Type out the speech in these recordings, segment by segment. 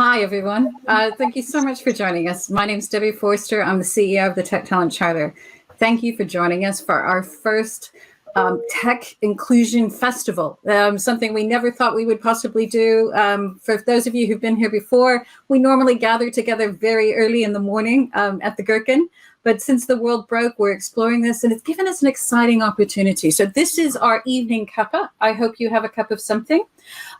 Hi, everyone. Thank you so much for joining us. My name is Debbie Forster. I'm the CEO of the Tech Talent Charter. Thank you for joining us for our first Tech Inclusion Festival, something we never thought we would possibly do. For those of you who've been here before, we normally gather together very early in the morning at the Gherkin. But since the world broke, we're exploring this, and it's given us an exciting opportunity. So this is our evening cuppa. I hope you have a cup of something.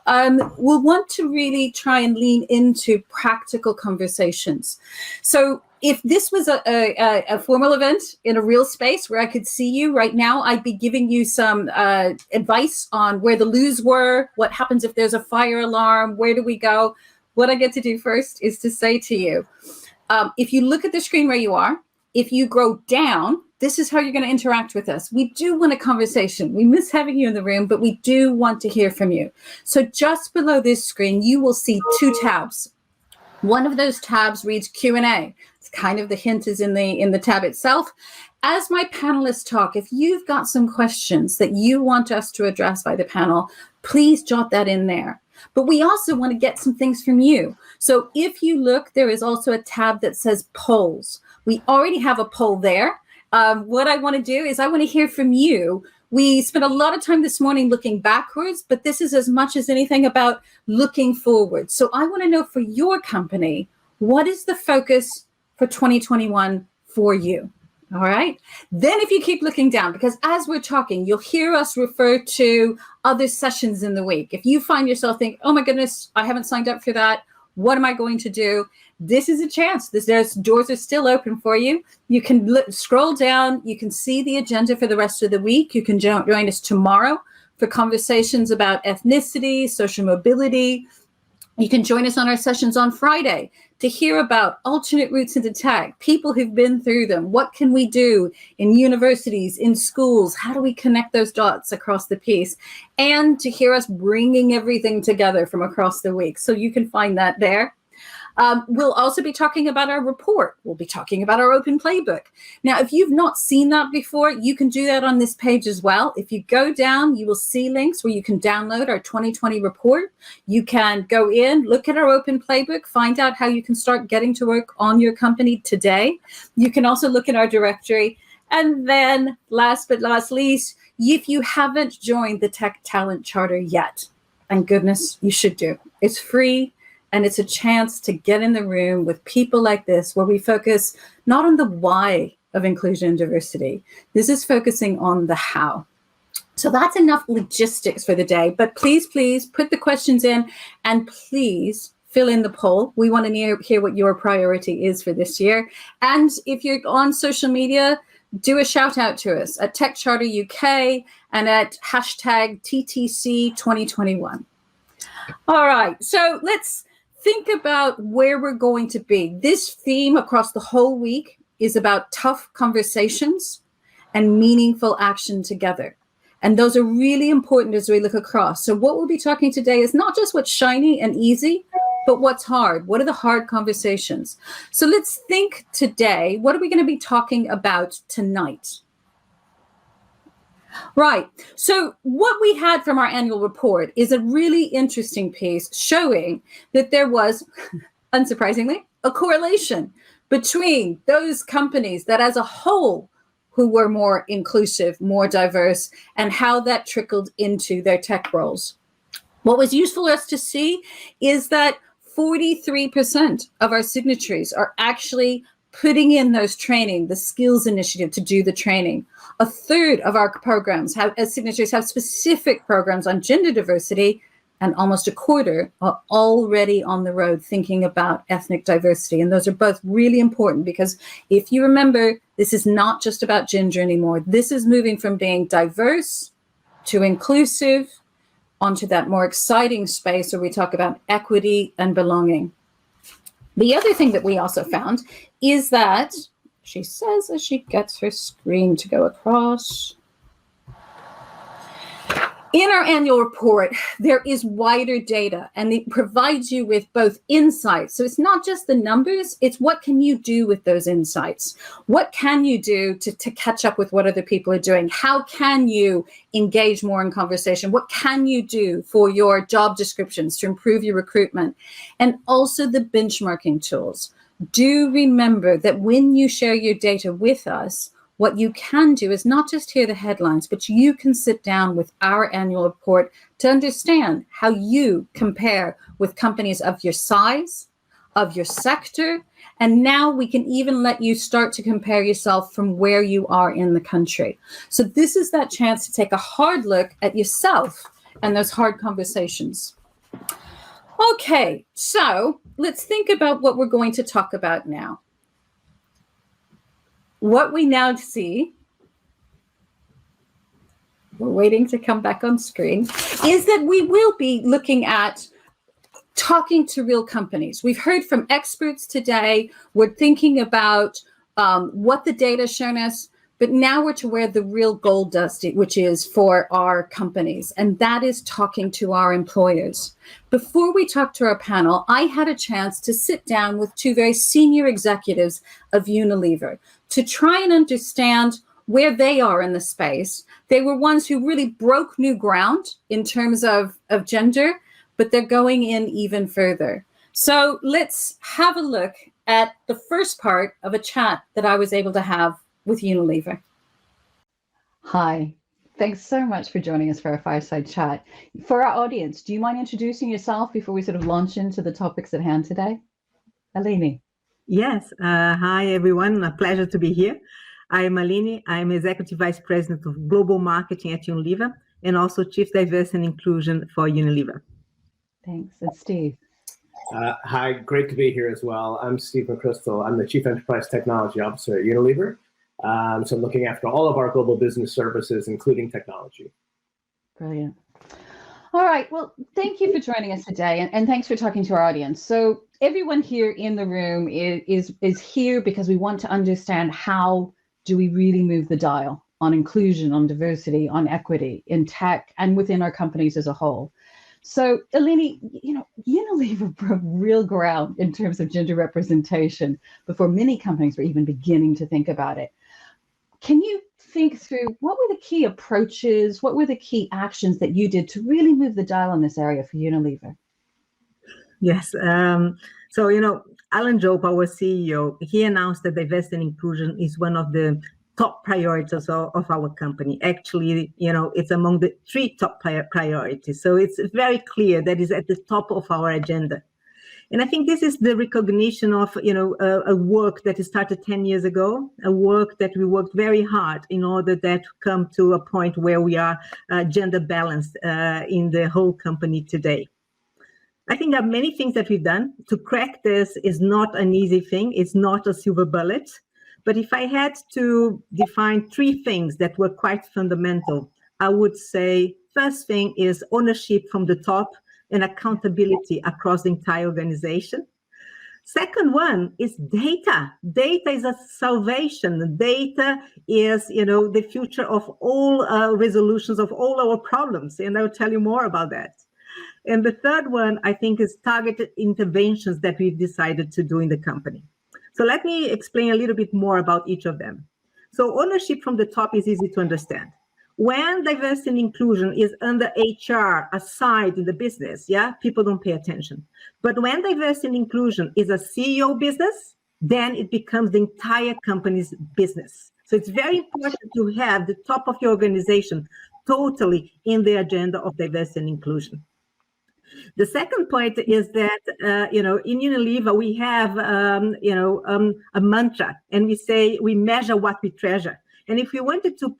We'll want to really try and lean into practical conversations. So if this was a formal event in a real space where I could see you right now, I'd be giving you some advice on where the loos were, what happens if there's a fire alarm, where do we go? What I get to do first is to say to you, if you look at the screen where you are, if you go down, this is how you're going to interact with us. We do want a conversation. We miss having you in the room, but we do want to hear from you. So just below this screen, you will see two tabs. One of those tabs reads Q&A. It's kind of the hint is in the tab itself. As my panelists talk, if you've got some questions that you want us to address by the panel, please jot that in there. But we also want to get some things from you. So if you look, there is also a tab that says polls. We already have a poll there. What I want to do is I want to hear from you. We spent a lot of time this morning looking backwards, but this is as much as anything about looking forward. So I want to know for your company, what is the focus for 2021 for you? All right. Then if you keep looking down, because as we're talking, you'll hear us refer to other sessions in the week. If you find yourself thinking, oh my goodness, I haven't signed up for that. What am I going to do? This is a chance. There's doors are still open for you. You can scroll down. You can see the agenda for the rest of the week. You can join us tomorrow for conversations about ethnicity, social mobility. You can join us on our sessions on Friday to hear about alternate routes into tech, people who've been through them. What can we do in universities, in schools? How do we connect those dots across the piece? And to hear us bringing everything together from across the week. So you can find that there. We'll also be talking about our report. We'll be talking about our open playbook. Now, if you've not seen that before, you can do that on this page as well. If you go down, you will see links where you can download our 2020 report. You can go in, look at our open playbook, find out how you can start getting to work on your company today. You can also look at our directory. And then last but not least, if you haven't joined the Tech Talent Charter yet, and goodness, you should do. It's free. And it's a chance to get in the room with people like this, where we focus not on the why of inclusion and diversity. This is focusing on the how. So that's enough logistics for the day. But please, please put the questions in and please fill in the poll. We want to hear what your priority is for this year. And if you're on social media, do a shout out to us at Tech Charter UK and at hashtag TTC 2021. All right, so let's think about where we're going to be. This theme across the whole week is about tough conversations and meaningful action together. And those are really important as we look across. So what we'll be talking today is not just what's shiny and easy, but what's hard. What are the hard conversations? So let's think today, what are we going to be talking about tonight? Right. So what we had from our annual report is a really interesting piece showing that there was, unsurprisingly, a correlation between those companies that as a whole who were more inclusive, more diverse, and how that trickled into their tech roles. What was useful for us to see is that 43% of our signatories are actually putting in those training, the skills initiative to do the training. A third of our programs as signatories have specific programs on gender diversity, and almost a quarter are already on the road thinking about ethnic diversity. And those are both really important because if you remember, this is not just about gender anymore. This is moving from being diverse to inclusive onto that more exciting space where we talk about equity and belonging. The other thing that we also found is that, she says as she gets her screen to go across, In our annual report, there is wider data, and it provides you with both insights. So it's not just the numbers, it's what can you do with those insights? What can you do to catch up with what other people are doing? How can you engage more in conversation? What can you do for your job descriptions to improve your recruitment? And also the benchmarking tools. Do remember that when you share your data with us, what you can do is not just hear the headlines, but you can sit down with our annual report to understand how you compare with companies of your size, of your sector, and now we can even let you start to compare yourself from where you are in the country. So this is that chance to take a hard look at yourself and those hard conversations. Okay, so let's think about what we're going to talk about now. What we now see, we're waiting to come back on screen, is that we will be looking at talking to real companies. We've heard from experts today. We're thinking about what the data has shown us, but now we're to where the real gold dust, which is for our companies, and that is talking to our employers. Before we talk to our panel, I had a chance to sit down with two very senior executives of Unilever to try and understand where they are in the space. They were ones who really broke new ground in terms of gender, but they're going in even further. So let's have a look at the first part of a chat that I was able to have with Unilever. Hi, thanks so much for joining us for our fireside chat. For our audience, do you mind introducing yourself before we sort of launch into the topics at hand today? Aline. Yes. Hi, everyone. A pleasure to be here. I'm Aline. I'm Executive Vice President of Global Marketing at Unilever and also Chief Diversity and Inclusion for Unilever. Thanks. And Steve. Hi, great to be here as well. I'm Steve McCrystal. I'm the Chief Enterprise Technology Officer at Unilever. So I'm looking after all of our global business services, including technology. Brilliant. All right. Well, thank you for joining us today, and thanks for talking to our audience. So everyone here in the room is here because we want to understand how do we really move the dial on inclusion, on diversity, on equity in tech and within our companies as a whole. So, Aline, Unilever broke real ground in terms of gender representation before many companies were even beginning to think about it. Can you think through what were the key approaches, what were the key actions that you did to really move the dial in this area for Unilever? Yes. So, Alan Job, our CEO, he announced that diversity and inclusion is one of the top priorities of our company. Actually, it's among the 3 top priorities. So it's very clear that it's at the top of our agenda. And I think this is the recognition of, a work that started 10 years ago, a work that we worked very hard in order that to come to a point where we are gender balanced in the whole company today. I think there are many things that we've done. To crack this is not an easy thing. It's not a silver bullet. But if I had to define 3 things that were quite fundamental, I would say first thing is ownership from the top and accountability across the entire organization. Second one is data. Data is a salvation. Data is, the future of all resolutions of all our problems. And I'll tell you more about that. And the third one, I think, is targeted interventions that we've decided to do in the company. So let me explain a little bit more about each of them. So ownership from the top is easy to understand. When diversity and inclusion is under HR aside in the business, people don't pay attention. But when diversity and inclusion is a CEO business, then it becomes the entire company's business. So it's very important to have the top of your organization totally in the agenda of diversity and inclusion. The second point is that, in Unilever, we have, a mantra, and we say we measure what we treasure. And if we wanted to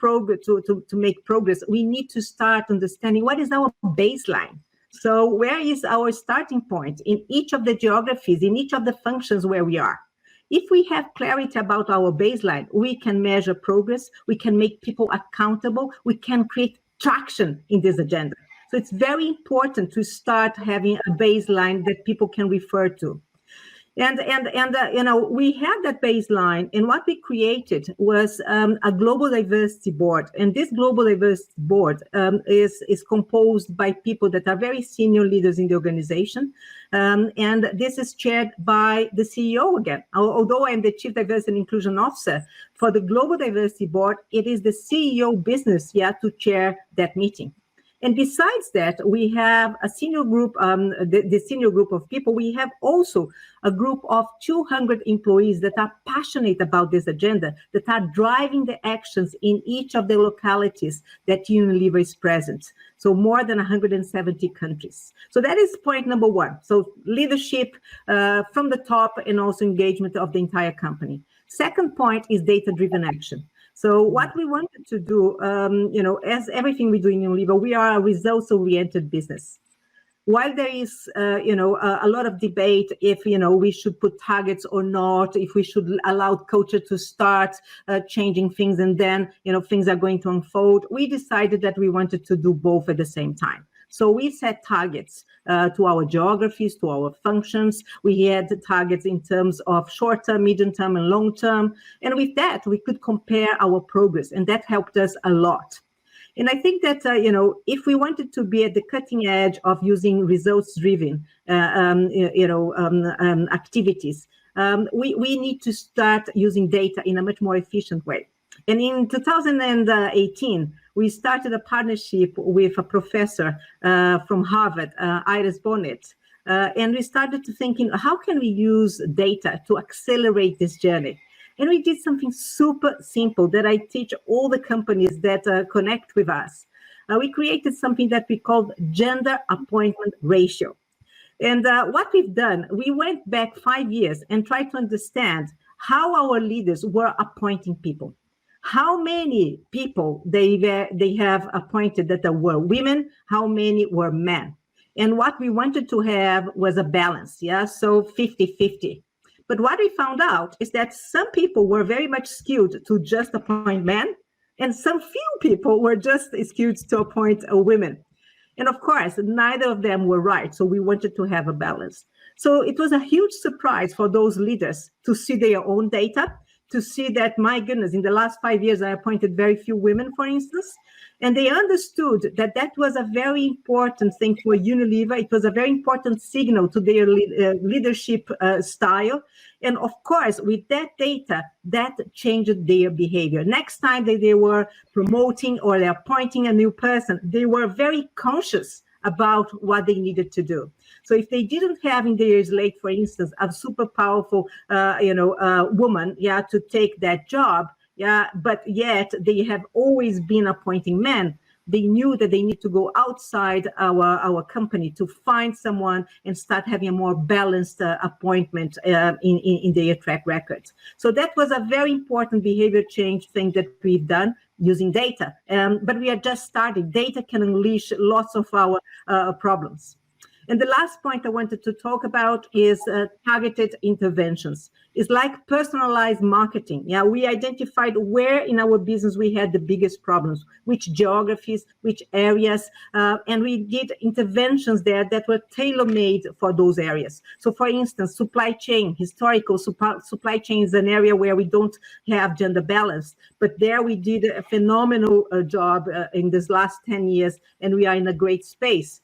make progress, we need to start understanding what is our baseline. So where is our starting point in each of the geographies, in each of the functions where we are? If we have clarity about our baseline, we can measure progress, we can make people accountable, we can create traction in this agenda. So it's very important to start having a baseline that people can refer to. And we had that baseline, and what we created was a global diversity board. And this global diversity board is composed by people that are very senior leaders in the organization. And this is chaired by the CEO again. Although I'm the Chief Diversity and Inclusion Officer, for the Global Diversity Board, it is the CEO business to chair that meeting. And besides that, we have a senior group, the senior group of people. We have also a group of 200 employees that are passionate about this agenda, that are driving the actions in each of the localities that Unilever is present. So more than 170 countries. So that is point number one. So leadership from the top, and also engagement of the entire company. Second point is data-driven action. So what we wanted to do, as everything we do in Unilever, we are a results-oriented business. While there is, a lot of debate if, we should put targets or not, if we should allow culture to start changing things and then, things are going to unfold, we decided that we wanted to do both at the same time. So we set targets to our geographies, to our functions. We had targets in terms of short-term, medium-term, and long-term. And with that, we could compare our progress, and that helped us a lot. And I think that, if we wanted to be at the cutting edge of using results-driven, activities, we need to start using data in a much more efficient way. And in 2018, we started a partnership with a professor from Harvard, Iris Bonet, and we started to thinking, how can we use data to accelerate this journey? And we did something super simple that I teach all the companies that connect with us. We created something that we called gender appointment ratio. And what we've done, we went back 5 years and tried to understand how our leaders were appointing people. How many people they have appointed that were women, how many were men. And what we wanted to have was a balance, so 50-50. But what we found out is that some people were very much skewed to just appoint men, and some few people were just skewed to appoint women. And of course, neither of them were right, so we wanted to have a balance. So it was a huge surprise for those leaders to see their own data, to see that, my goodness, in the last 5 years, I appointed very few women, for instance, and they understood that that was a very important thing for Unilever. It was a very important signal to their leadership style. And of course, with that data, that changed their behavior. Next time that they were promoting or they're appointing a new person, they were very conscious about what they needed to do. So if they didn't have in their slate, for instance, a super powerful, woman, to take that job, but yet they have always been appointing men, they knew that they need to go outside our company to find someone and start having a more balanced appointment in their track records. So that was a very important behavior change thing that we've done using data. But we are just starting. Data can unleash lots of our problems. And the last point I wanted to talk about is targeted interventions. It's like personalized marketing. We identified where in our business we had the biggest problems, which geographies, which areas, and we did interventions there that were tailor-made for those areas. So for instance, supply chain, historical supply chain is an area where we don't have gender balance, but there we did a phenomenal job in this last 10 years, and we are in a great space.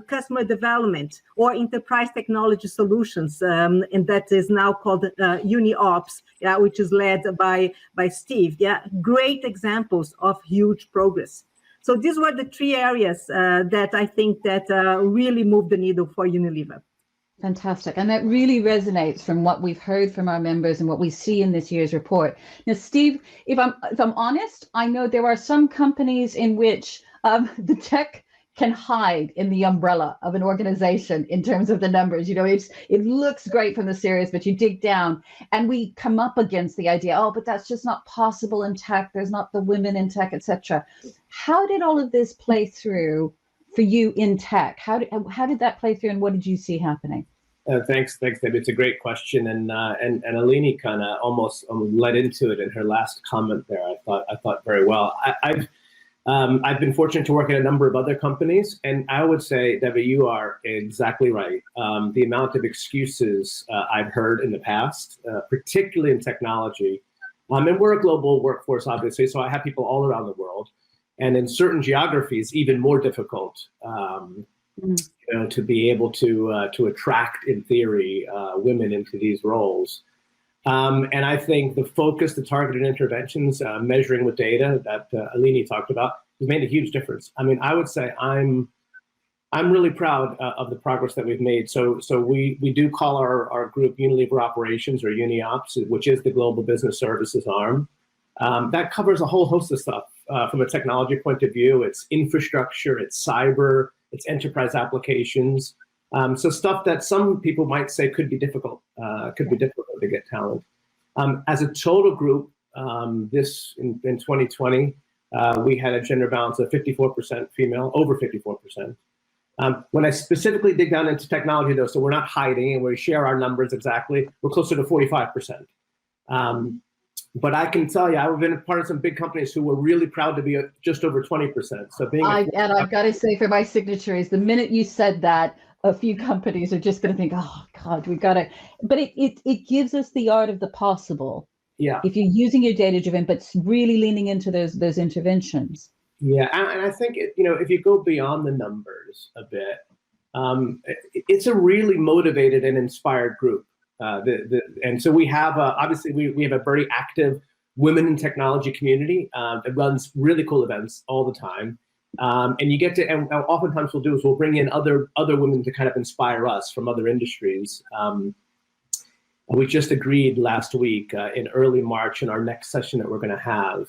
Customer development or enterprise technology solutions, and that is now called UniOps, which is led by Steve. Great examples of huge progress. So these were the three areas that I think that really moved the needle for Unilever. Fantastic. And that really resonates from what we've heard from our members and what we see in this year's report. Now, Steve, if I'm honest, I know there are some companies in which the tech can hide in the umbrella of an organization in terms of the numbers. It looks great from the series, but you dig down and we come up against the idea, but that's just not possible in tech. There's not the women in tech, etc. How did all of this play through for you in tech? How did that play through, and what did you see happening? Thanks, Debbie. It's a great question, and Aline kind of almost led into it in her last comment there. I thought very well. I've been fortunate to work at a number of other companies, and I would say, Debbie, you are exactly right. The amount of excuses I've heard in the past, particularly in technology, and we're a global workforce, obviously, so I have people all around the world, and in certain geographies, even more difficult, to be able to attract, in theory, women into these roles. And I think the focus, the targeted interventions, measuring with data that Aline talked about, has made a huge difference. I mean, I would say I'm really proud of the progress that we've made. So we do call our group Unilever Operations, or UniOps, which is the global business services arm. That covers a whole host of stuff from a technology point of view. It's infrastructure, it's cyber, it's enterprise applications. So stuff that some people might say could be difficult to get talent. As a total group, in 2020, we had a gender balance of 54% female, over 54%. When I specifically dig down into technology, though, so we're not hiding and we share our numbers exactly, we're closer to 45%. But I can tell you, I've been a part of some big companies who were really proud to be just over 20%. So and I've got to say, for my signature is the minute you said that, a few companies are just going to think, oh God, we got to, but it gives us the art of the possible. Yeah. If you're using your data driven, but really leaning into those interventions. Yeah, and I think, if you go beyond the numbers a bit, it's a really motivated and inspired group. And so we have, obviously, we have a very active women in technology community that runs really cool events all the time. And you get to, and oftentimes we'll bring in other women to kind of inspire us from other industries. We just agreed last week in early March in our next session that we're going to have.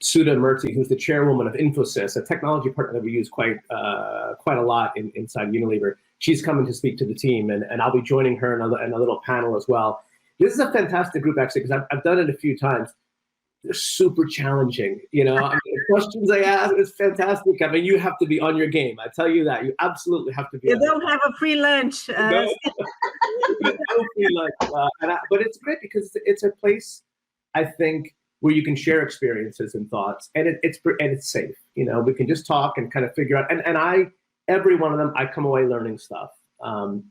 Sudha Murthy, who's the chairwoman of Infosys, a technology partner that we use quite a lot inside Unilever. She's coming to speak to the team, and I'll be joining her in a little panel as well. This is a fantastic group, actually, because I've done it a few times. They're super challenging, the questions they ask is fantastic. I mean, you have to be on your game. I tell you that. You absolutely have to be. You don't have a free lunch. No free lunch. But it's great because it's a place, I think, where you can share experiences and thoughts, and it's safe. We can just talk and kind of figure out. And every one of them, I come away learning stuff. And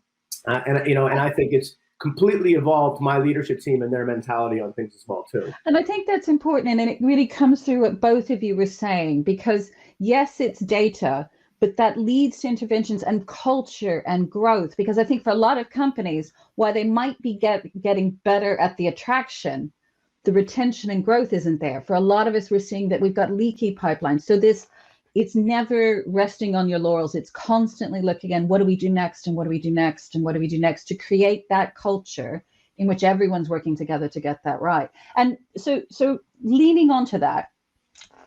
I think it's completely evolved my leadership team and their mentality on things as well too. And I think that's important, and it really comes through what both of you were saying, because yes, it's data, but that leads to interventions and culture and growth. Because I think for a lot of companies, while they might be getting better at the attraction, the retention and growth isn't there. For a lot of us, we're seeing that we've got leaky pipelines. So it's never resting on your laurels. It's constantly looking at what do we do next, and what do we do next, and what do we do next to create that culture in which everyone's working together to get that right. And so leaning onto that,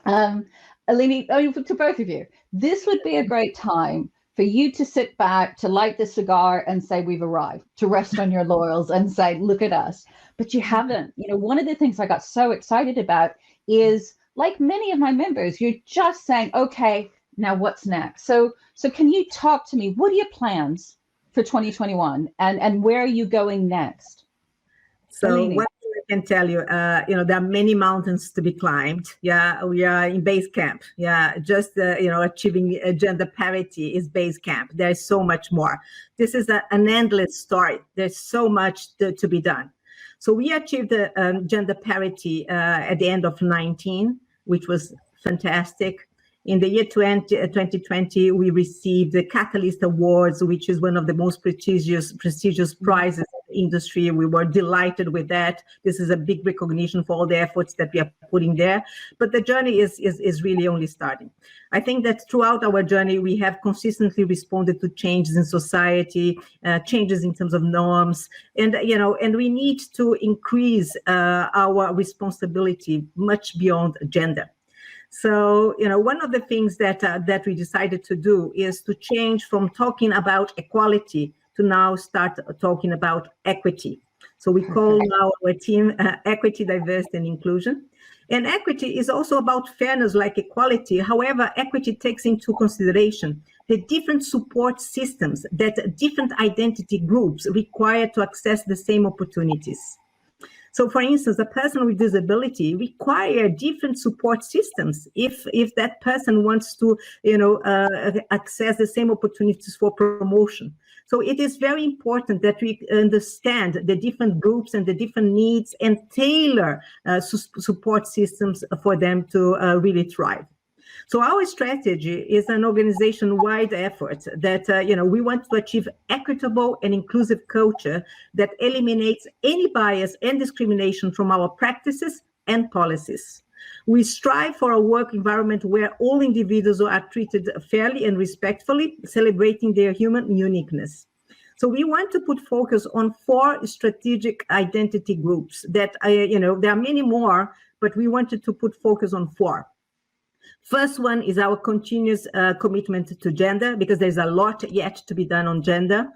Aline, to both of you, this would be a great time for you to sit back, to light the cigar and say, we've arrived, to rest on your laurels and say, look at us. But you haven't. One of the things I got so excited about is, like many of my members, you're just saying, okay, now what's next? So can you talk to me? What are your plans for 2021 and where are you going next? So Aline. one thing I can tell you, there are many mountains to be climbed. Yeah, we are in base camp. Yeah, just, achieving gender parity is base camp. There's so much more. This is an endless story. There's so much to be done. So we achieved gender parity at the end of 2019, which was fantastic. In the year 2020, we received the Catalyst Awards, which is one of the most prestigious prizes in the industry. We were delighted with that. This is a big recognition for all the efforts that we are putting there. But the journey is really only starting. I think that throughout our journey, we have consistently responded to changes in society, changes in terms of norms, and we need to increase our responsibility much beyond gender. So, one of the things that we decided to do is to change from talking about equality to now start talking about equity. So we call now our team Equity, Diversity, and Inclusion. And equity is also about fairness like equality. However, equity takes into consideration the different support systems that different identity groups require to access the same opportunities. So, for instance, a person with disability require different support systems if that person wants to, access the same opportunities for promotion. So it is very important that we understand the different groups and the different needs and tailor support systems for them to really thrive. So our strategy is an organization-wide effort that, we want to achieve equitable and inclusive culture that eliminates any bias and discrimination from our practices and policies. We strive for a work environment where all individuals are treated fairly and respectfully, celebrating their human uniqueness. So we want to put focus on 4 strategic identity groups that, there are many more, but we wanted to put focus on 4. First one is our continuous commitment to gender, because there's a lot yet to be done on gender.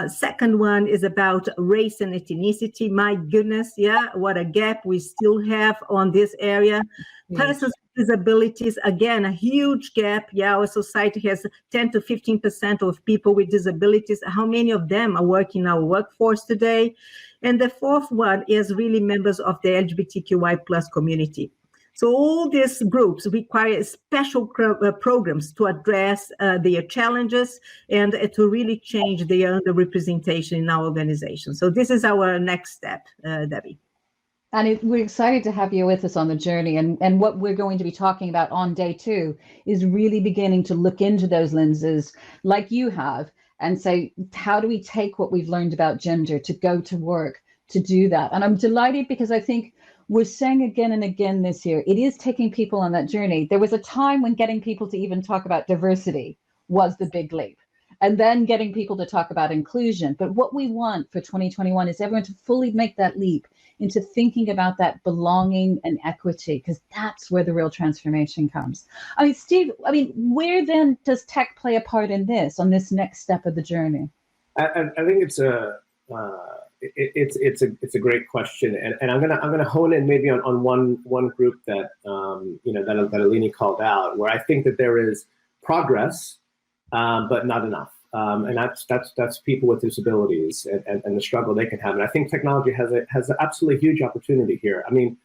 Second one is about race and ethnicity. My goodness, what a gap we still have on this area. Yes. Persons with disabilities, again, a huge gap. Our society has 10 to 15% of people with disabilities. How many of them are working in our workforce today? And the fourth one is really members of the LGBTQI+ community. So all these groups require special programs to address their challenges and to really change their underrepresentation in our organization. So this is our next step, Debbie. And we're excited to have you with us on the journey. And what we're going to be talking about on day 2 is really beginning to look into those lenses like you have and say, how do we take what we've learned about gender to go to work to do that? And I'm delighted because I think we're saying again and again this year, it is taking people on that journey. There was a time when getting people to even talk about diversity was the big leap, and then getting people to talk about inclusion. But what we want for 2021 is everyone to fully make that leap into thinking about that belonging and equity, because that's where the real transformation comes. I mean, Steve, where then does tech play a part in this, on this next step of the journey? I think it's a great question, and I'm gonna hone in maybe on one group that that Aline called out, where I think that there is progress, but not enough, and that's people with disabilities and the struggle they can have. And I think technology has an absolutely huge opportunity here. I mean,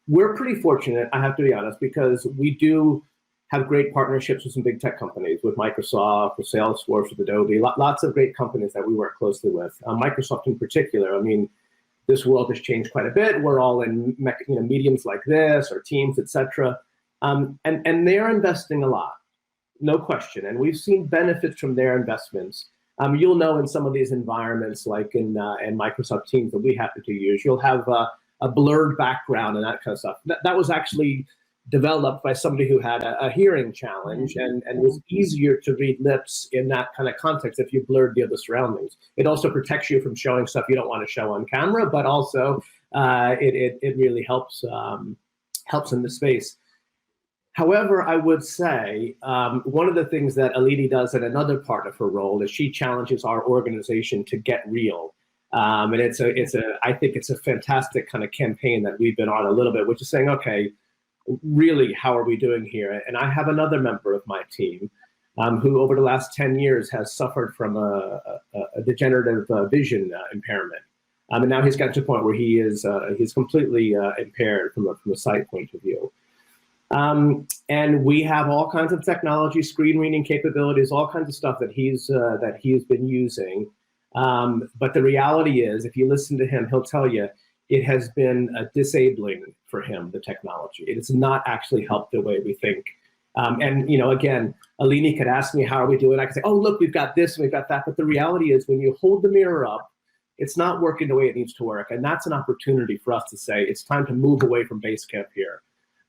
we're pretty fortunate, I have to be honest, because we do have great partnerships with some big tech companies, with Microsoft, with Salesforce, with Adobe, lots of great companies that we work closely with. Microsoft in particular, I mean, this world has changed quite a bit. We're all in mediums like this or Teams, etc. And they're investing a lot, no question. And we've seen benefits from their investments. You'll know in some of these environments, like in Microsoft Teams that we happen to use, you'll have a blurred background and that kind of stuff. That was actually developed by somebody who had a hearing challenge and was easier to read lips in that kind of context if you blurred the other surroundings. It also protects you from showing stuff you don't want to show on camera, but also it really helps in the space. However, I would say one of the things that Aline does in another part of her role is she challenges our organization to get real. And I think it's a fantastic kind of campaign that we've been on a little bit, which is saying, okay, really, how are we doing here? And I have another member of my team who over the last 10 years has suffered from a degenerative vision impairment. And now he's gotten to a point where he's completely impaired from a sight point of view. And we have all kinds of technology, screen reading capabilities, all kinds of stuff that he's been using. But the reality is, if you listen to him, he'll tell you, it has been disabling for him, the technology. It has not actually helped the way we think. And again, Aline could ask me, how are we doing? I could say, oh, look, we've got this and we've got that. But the reality is, when you hold the mirror up, it's not working the way it needs to work. And that's an opportunity for us to say, it's time to move away from Basecamp here.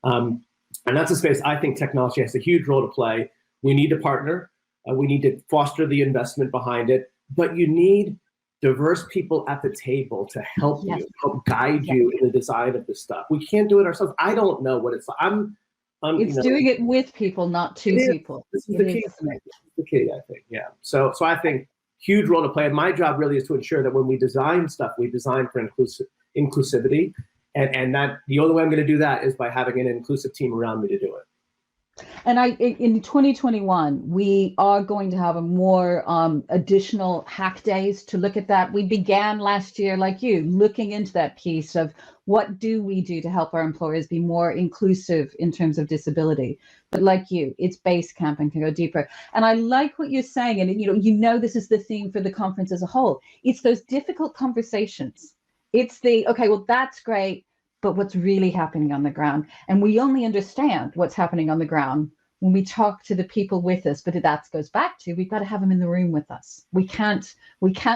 And that's a space I think technology has a huge role to play. We need to partner. We need to foster the investment behind it. But you need diverse people at the table to help you, help guide you in the design of this stuff. We can't do it ourselves. I don't know what it's like. It's doing it with people, not to people. This is the key. This is the key, I think. Yeah. So I think huge role to play. And my job really is to ensure that when we design stuff, we design for inclusivity. And that the only way I'm going to do that is by having an inclusive team around me to do it. And in 2021, we are going to have a more additional hack days to look at that. We began last year, like you, looking into that piece of what do we do to help our employers be more inclusive in terms of disability. But like you, it's base camp and can go deeper. And I like what you're saying. And this is the theme for the conference as a whole. It's those difficult conversations. It's okay, well, that's great, but what's really happening on the ground? And we only understand what's happening on the ground when we talk to the people with us. But that goes back to, we've got to have them in the room with us. We can't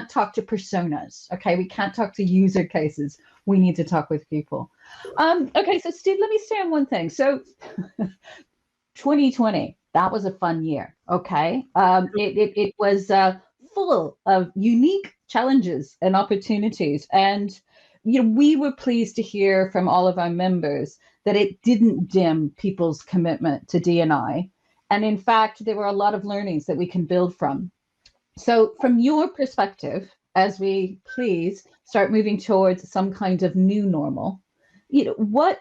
talk to personas. Okay, we can't talk to user cases. We need to talk with people. Okay, so Steve, let me say on one thing. So 2020, that was a fun year. Okay, it was full of unique challenges and opportunities. And we were pleased to hear from all of our members that it didn't dim people's commitment to D&I. And in fact, there were a lot of learnings that we can build from. So from your perspective, as we please start moving towards some kind of new normal, what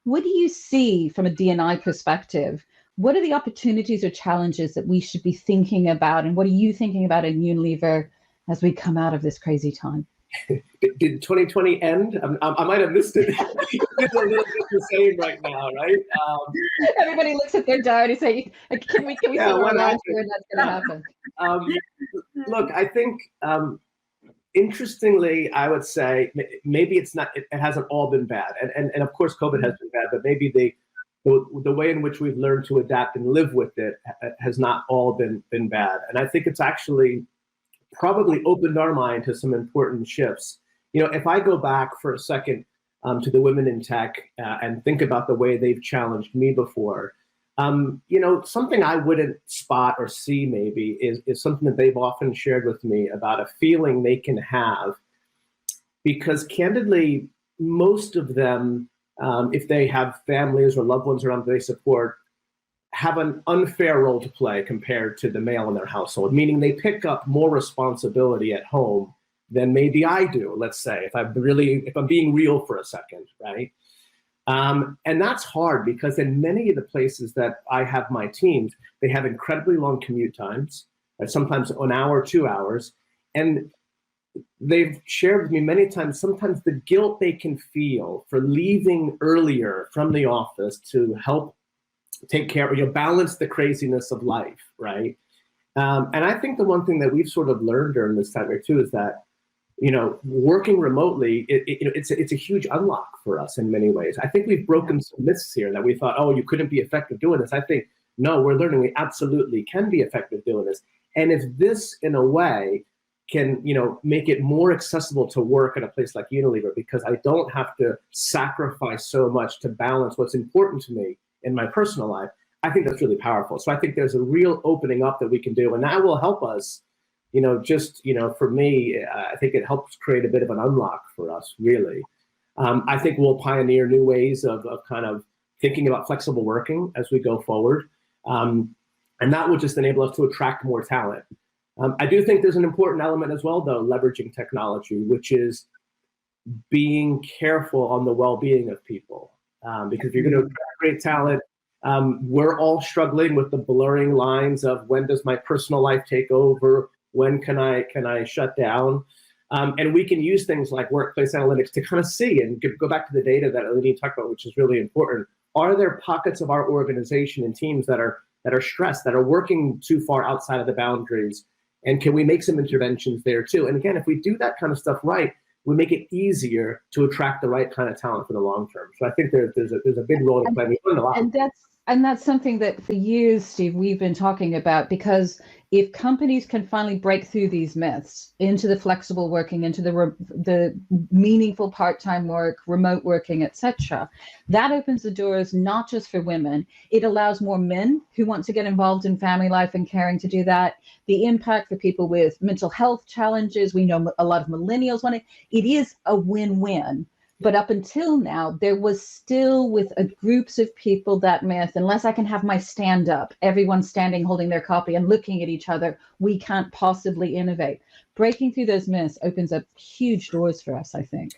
do you see from a D&I perspective? What are the opportunities or challenges that we should be thinking about? And what are you thinking about in Unilever as we come out of this crazy time? Did 2020 end? I might have missed it. It's a little bit the same right now, right? Everybody looks at their diary and say, "Can we see what that's going to happen?" Look, I think interestingly, I would say maybe it's not. It hasn't all been bad, and of course, COVID has been bad. But maybe the way in which we've learned to adapt and live with it has not all been bad. And I think it's actually probably opened our mind to some important shifts. If I go back for a second to the women in tech and think about the way they've challenged me before, something I wouldn't spot or see maybe is something that they've often shared with me about a feeling they can have, because candidly, most of them, if they have families or loved ones around that they support, have an unfair role to play compared to the male in their household, meaning they pick up more responsibility at home than maybe I do, let's say, if I'm being real for a second, right? And that's hard because in many of the places that I have my teams, they have incredibly long commute times, sometimes an hour, 2 hours. And they've shared with me many times, sometimes the guilt they can feel for leaving earlier from the office to help take care of, balance the craziness of life, right? And I think the one thing that we've sort of learned during this time here too is that, working remotely, it's a huge unlock for us in many ways. I think we've broken some myths here that we thought, oh, you couldn't be effective doing this. I think, no, we're learning we absolutely can be effective doing this. And if this, in a way, can, make it more accessible to work at a place like Unilever, because I don't have to sacrifice so much to balance what's important to me in my personal life, I think that's really powerful. So I think there's a real opening up that we can do, and that will help us, for me, I think it helps create a bit of an unlock for us, really. I think we'll pioneer new ways of kind of thinking about flexible working as we go forward. And that will just enable us to attract more talent. I do think there's an important element as well, though, leveraging technology, which is being careful on the well-being of people. Because if you're going to attract great talent, we're all struggling with the blurring lines of when does my personal life take over? When can I shut down? And we can use things like workplace analytics to kind of see and go back to the data that Aline talked about, which is really important. Are there pockets of our organization and teams that are stressed, that are working too far outside of the boundaries? And can we make some interventions there too? And again, if we do that kind of stuff right, we make it easier to attract the right kind of talent for the long term. So I think there's a big role to play. We learn a lot. And that's something that for years, Steve, we've been talking about, because if companies can finally break through these myths into the flexible working, into the meaningful part-time work, remote working, etc., that opens the doors not just for women. It allows more men who want to get involved in family life and caring to do that. The impact for people with mental health challenges, we know a lot of millennials want it. It is a win-win. But up until now, there was still with groups of people that myth, unless I can have my stand up, everyone standing, holding their copy and looking at each other, we can't possibly innovate. Breaking through those myths opens up huge doors for us, I think.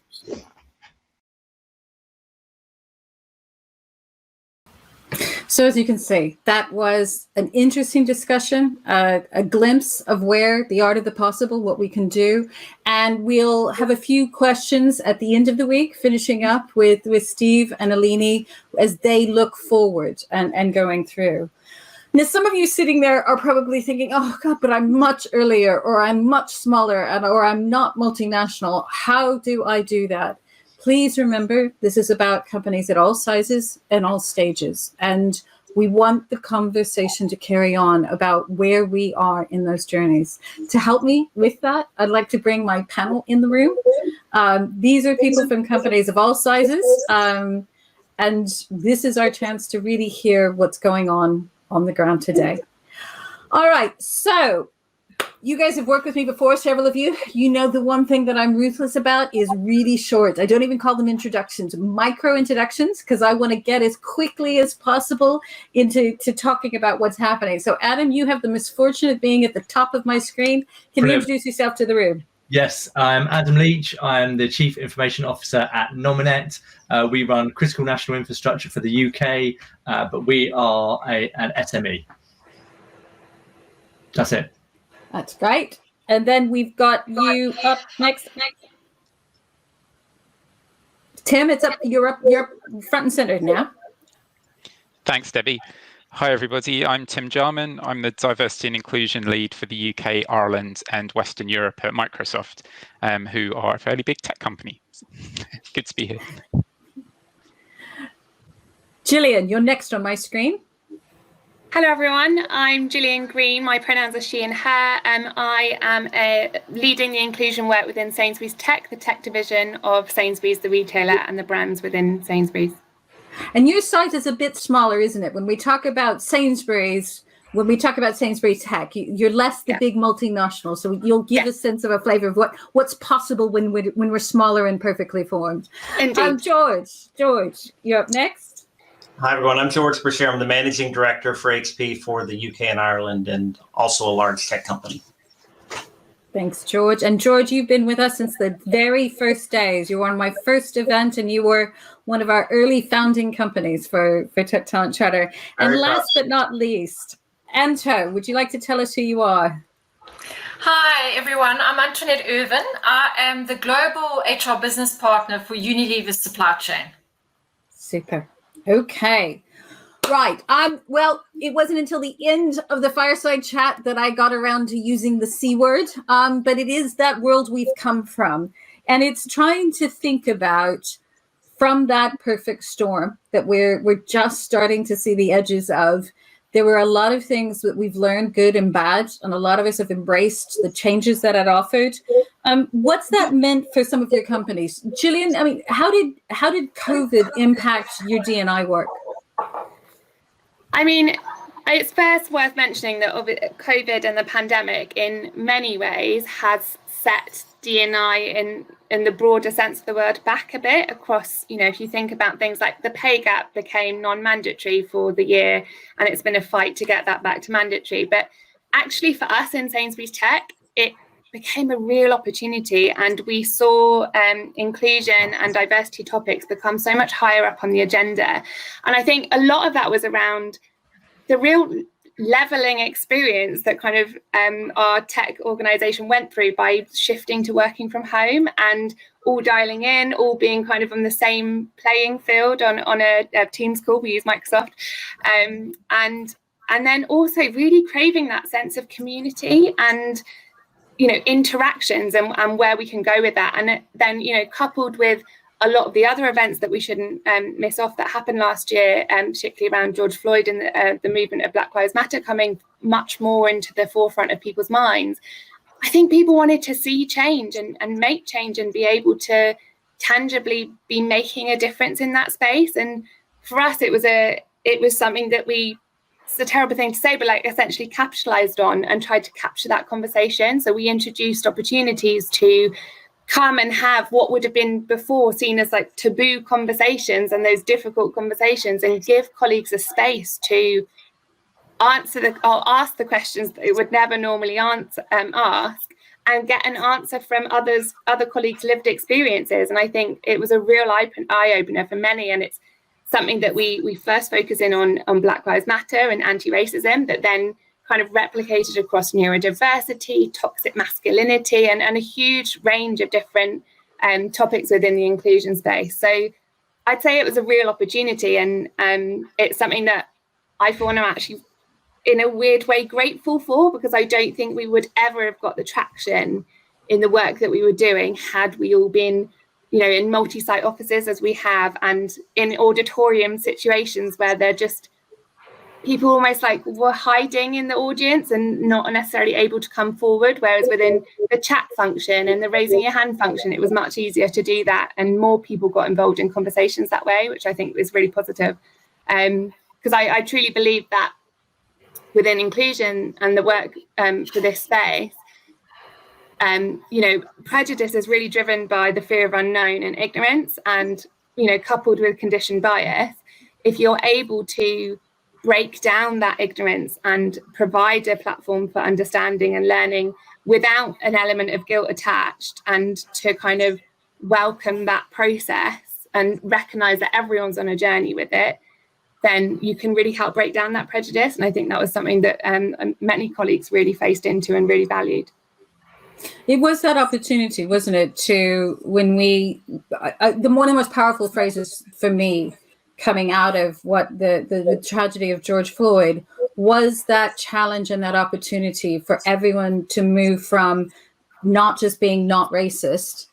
So as you can see, that was an interesting discussion, a glimpse of where the art of the possible, what we can do. And we'll have a few questions at the end of the week, finishing up with Steve and Aline as they look forward and going through. Now, some of you sitting there are probably thinking, oh God, but I'm much earlier, or I'm much smaller, or I'm not multinational. How do I do that? Please remember, this is about companies at all sizes and all stages. And we want the conversation to carry on about where we are in those journeys. To help me with that, I'd like to bring my panel in the room. These are people from companies of all sizes. And this is our chance to really hear what's going on the ground today. All right, so you guys have worked with me before, several of you. You know the one thing that I'm ruthless about is really short. I don't even call them introductions, micro introductions, because I want to get as quickly as possible into talking about what's happening. So Adam, you have the misfortune of being at the top of my screen. Can you introduce yourself to the room? Yes, I'm Adam Leach. I'm the Chief Information Officer at Nominet. We run critical national infrastructure for the UK, but we are an SME. That's it. That's great. And then we've got you up next. Tim, it's up. You're up front and center now. Thanks, Debbie. Hi, everybody. I'm Tim Jarman. I'm the Diversity and Inclusion Lead for the UK, Ireland and Western Europe at Microsoft, who are a fairly big tech company. Good to be here. Gillian, you're next on my screen. Hello everyone, I'm Jillian Green. My pronouns are she and her. I am leading the inclusion work within Sainsbury's Tech, the tech division of Sainsbury's, the retailer, and the brands within Sainsbury's. And your site is a bit smaller, isn't it? When we talk about Sainsbury's Tech, you're less the big multinational. So you'll give a sense of a flavor of what's possible when we're smaller and perfectly formed. Indeed. George, you're up next. Hi, everyone. I'm George Brasher. I'm the Managing Director for HP for the UK and Ireland, and also a large tech company. Thanks, George. And George, you've been with us since the very first days. You were on my first event, and you were one of our early founding companies for Tech Talent Charter. And last but not least, Anto, would you like to tell us who you are? Hi, everyone. I'm Antoinette Irvin. I am the Global HR Business Partner for Unilever's supply chain. Super. Okay. Right. Well, it wasn't until the end of the fireside chat that I got around to using the C word, but it is that world we've come from. And it's trying to think about from that perfect storm that we're just starting to see the edges of. There were a lot of things that we've learned, good and bad, and a lot of us have embraced the changes that it offered. What's that meant for some of your companies? Gillian, I mean, how did COVID impact your D&I work? I mean, it's first worth mentioning that COVID and the pandemic in many ways has set D&I in the broader sense of the word back a bit across, if you think about things like the pay gap became non-mandatory for the year, and it's been a fight to get that back to mandatory. But actually for us in Sainsbury's Tech, it became a real opportunity, and we saw inclusion and diversity topics become so much higher up on the agenda. And I think a lot of that was around the real leveling experience that kind of our tech organization went through by shifting to working from home and all dialing in, all being kind of on the same playing field on a Teams call. We use Microsoft, and then also really craving that sense of community and interactions and where we can go with that. And then coupled with a lot of the other events that we shouldn't miss off that happened last year, particularly around George Floyd and the movement of Black Lives Matter coming much more into the forefront of people's minds. I think people wanted to see change and make change and be able to tangibly be making a difference in that space. And for us, it was something that it's a terrible thing to say, but essentially capitalized on and tried to capture that conversation. So we introduced opportunities to come and have what would have been before seen as taboo conversations and those difficult conversations, and give colleagues a space to ask the questions that they would never normally ask, and get an answer from other colleagues' lived experiences. And I think it was a real eye opener for many, and it's something that we first focus in on Black Lives Matter and anti-racism, that then kind of replicated across neurodiversity, toxic masculinity, and a huge range of different topics within the inclusion space. So I'd say it was a real opportunity, and it's something that I feel I'm actually, in a weird way, grateful for, because I don't think we would ever have got the traction in the work that we were doing had we all been, in multi-site offices as we have, and in auditorium situations where they're just people almost like were hiding in the audience and not necessarily able to come forward, whereas within the chat function and the raising your hand function, it was much easier to do that, and more people got involved in conversations that way, which I think was really positive. Because I truly believe that within inclusion and the work for this space, prejudice is really driven by the fear of unknown and ignorance, and coupled with conditioned bias. If you're able to break down that ignorance and provide a platform for understanding and learning without an element of guilt attached, and to kind of welcome that process and recognize that everyone's on a journey with it, then you can really help break down that prejudice. And I think that was something that many colleagues really faced into and really valued. It was that opportunity, wasn't it, to when one of the most powerful phrases for me coming out of what the tragedy of George Floyd was that challenge and that opportunity for everyone to move from not just being not racist,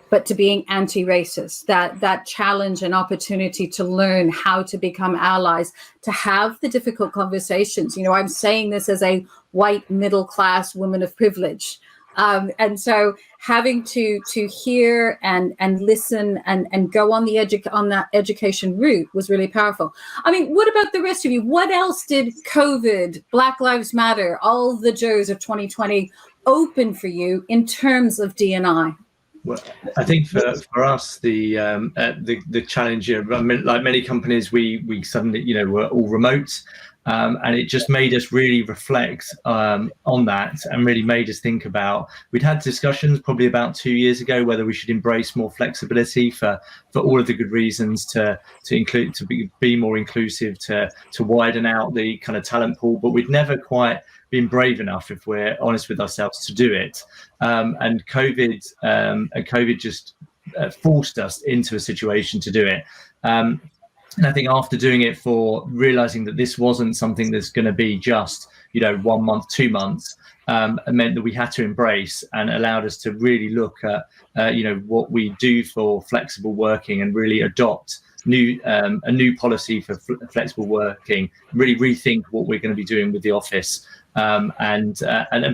but to being anti-racist, that challenge and opportunity to learn how to become allies, to have the difficult conversations. I'm saying this as a white middle-class woman of privilege. And so having to hear and listen and go on that education route was really powerful. I mean, what about the rest of you? What else did COVID, Black Lives Matter, all the Joes of 2020 open for you in terms of D&I? Well, I think for us, the challenge, like many companies, we suddenly, were all remote. And it just made us really reflect on that, and really made us think about, we'd had discussions probably about 2 years ago whether we should embrace more flexibility for all of the good reasons to include, to be more inclusive, to widen out the kind of talent pool, but we'd never quite been brave enough, if we're honest with ourselves, to do it. And COVID just forced us into a situation to do it. And I think after doing it, for realizing that this wasn't something that's going to be just, 1 month, 2 months, it meant that we had to embrace, and allowed us to really look at, what we do for flexible working, and really adopt a new policy for flexible working, really rethink what we're going to be doing with the office. And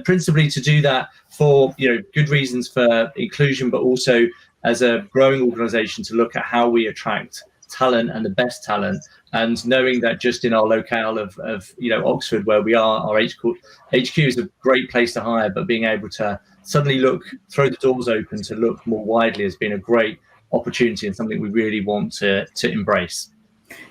principally to do that for, good reasons for inclusion, but also as a growing organization to look at how we attract talent and the best talent, and knowing that just in our locale of Oxford, where we are, our HQ is a great place to hire, but being able to suddenly throw the doors open to look more widely has been a great opportunity, and something we really want to embrace.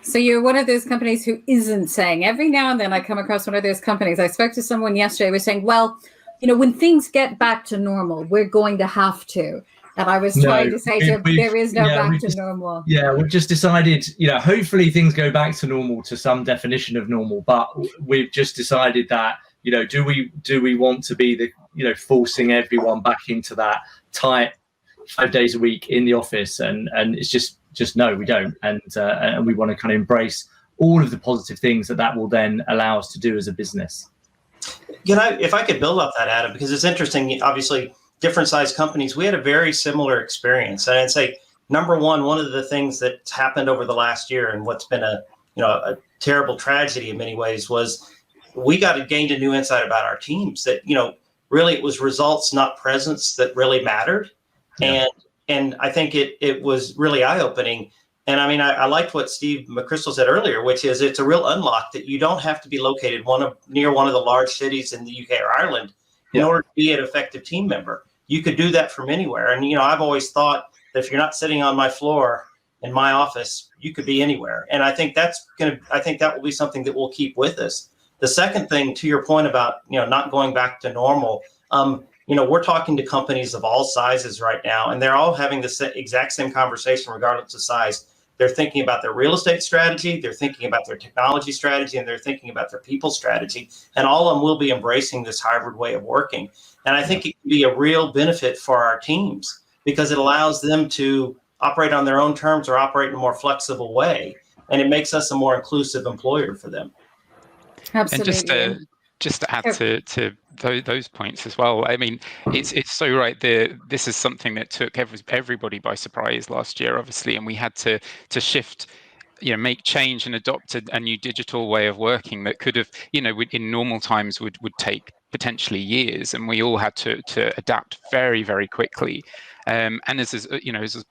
So you're one of those companies who isn't saying, every now and then I come across one of those companies. I spoke to someone yesterday, was saying, well, when things get back to normal, we're going to have to. And I was trying to say to him, there is no back to normal. Yeah, we've just decided, hopefully things go back to normal, to some definition of normal. But we've just decided that, do we want to be forcing everyone back into that tight 5 days a week in the office? And it's just no, we don't. And we want to kind of embrace all of the positive things that will then allow us to do as a business. If I could build off that, Adam, because it's interesting, obviously, different sized companies, we had a very similar experience. And I'd say, number one of the things that's happened over the last year, and what's been a terrible tragedy in many ways, was we gained a new insight about our teams, that, really it was results, not presence, that really mattered. Yeah. And I think it was really eye-opening. And I mean, I liked what Steve McCrystal said earlier, which is it's a real unlock that you don't have to be located near one of the large cities in the UK or Ireland in order to be an effective team member. You could do that from anywhere. And, I've always thought that if you're not sitting on my floor in my office, you could be anywhere. And I think that will be something that we'll keep with us. The second thing, to your point about, not going back to normal, we're talking to companies of all sizes right now, and they're all having the exact same conversation regardless of size. They're thinking about their real estate strategy, they're thinking about their technology strategy, and they're thinking about their people strategy. And all of them will be embracing this hybrid way of working. And I think it can be a real benefit for our teams because it allows them to operate on their own terms or operate in a more flexible way. And it makes us a more inclusive employer for them. Absolutely. And just to add to those points as well, I mean, it's so right. This is something that took everybody by surprise last year, obviously, and we had to shift, make change and adopt a new digital way of working that could have, in normal times would take potentially years, and we all had to adapt very, very quickly. And as has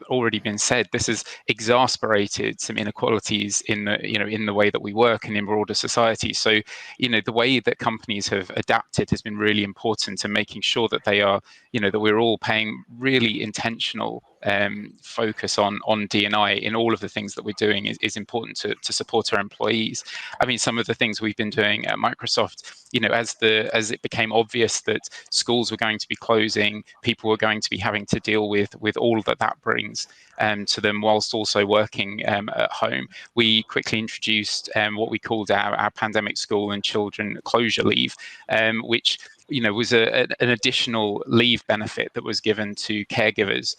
already been said, this has exacerbated some inequalities in the way that we work and in broader society. So, the way that companies have adapted has been really important, and making sure that they are, that we're all paying really intentional focus on D&I in all of the things that we're doing is important to support our employees. I mean, some of the things we've been doing at Microsoft, as it became obvious that schools were going to be closing, people were going to be having to deal with all that brings to them whilst also working at home. We quickly introduced what we called our pandemic school and children closure leave, which was an additional leave benefit that was given to caregivers,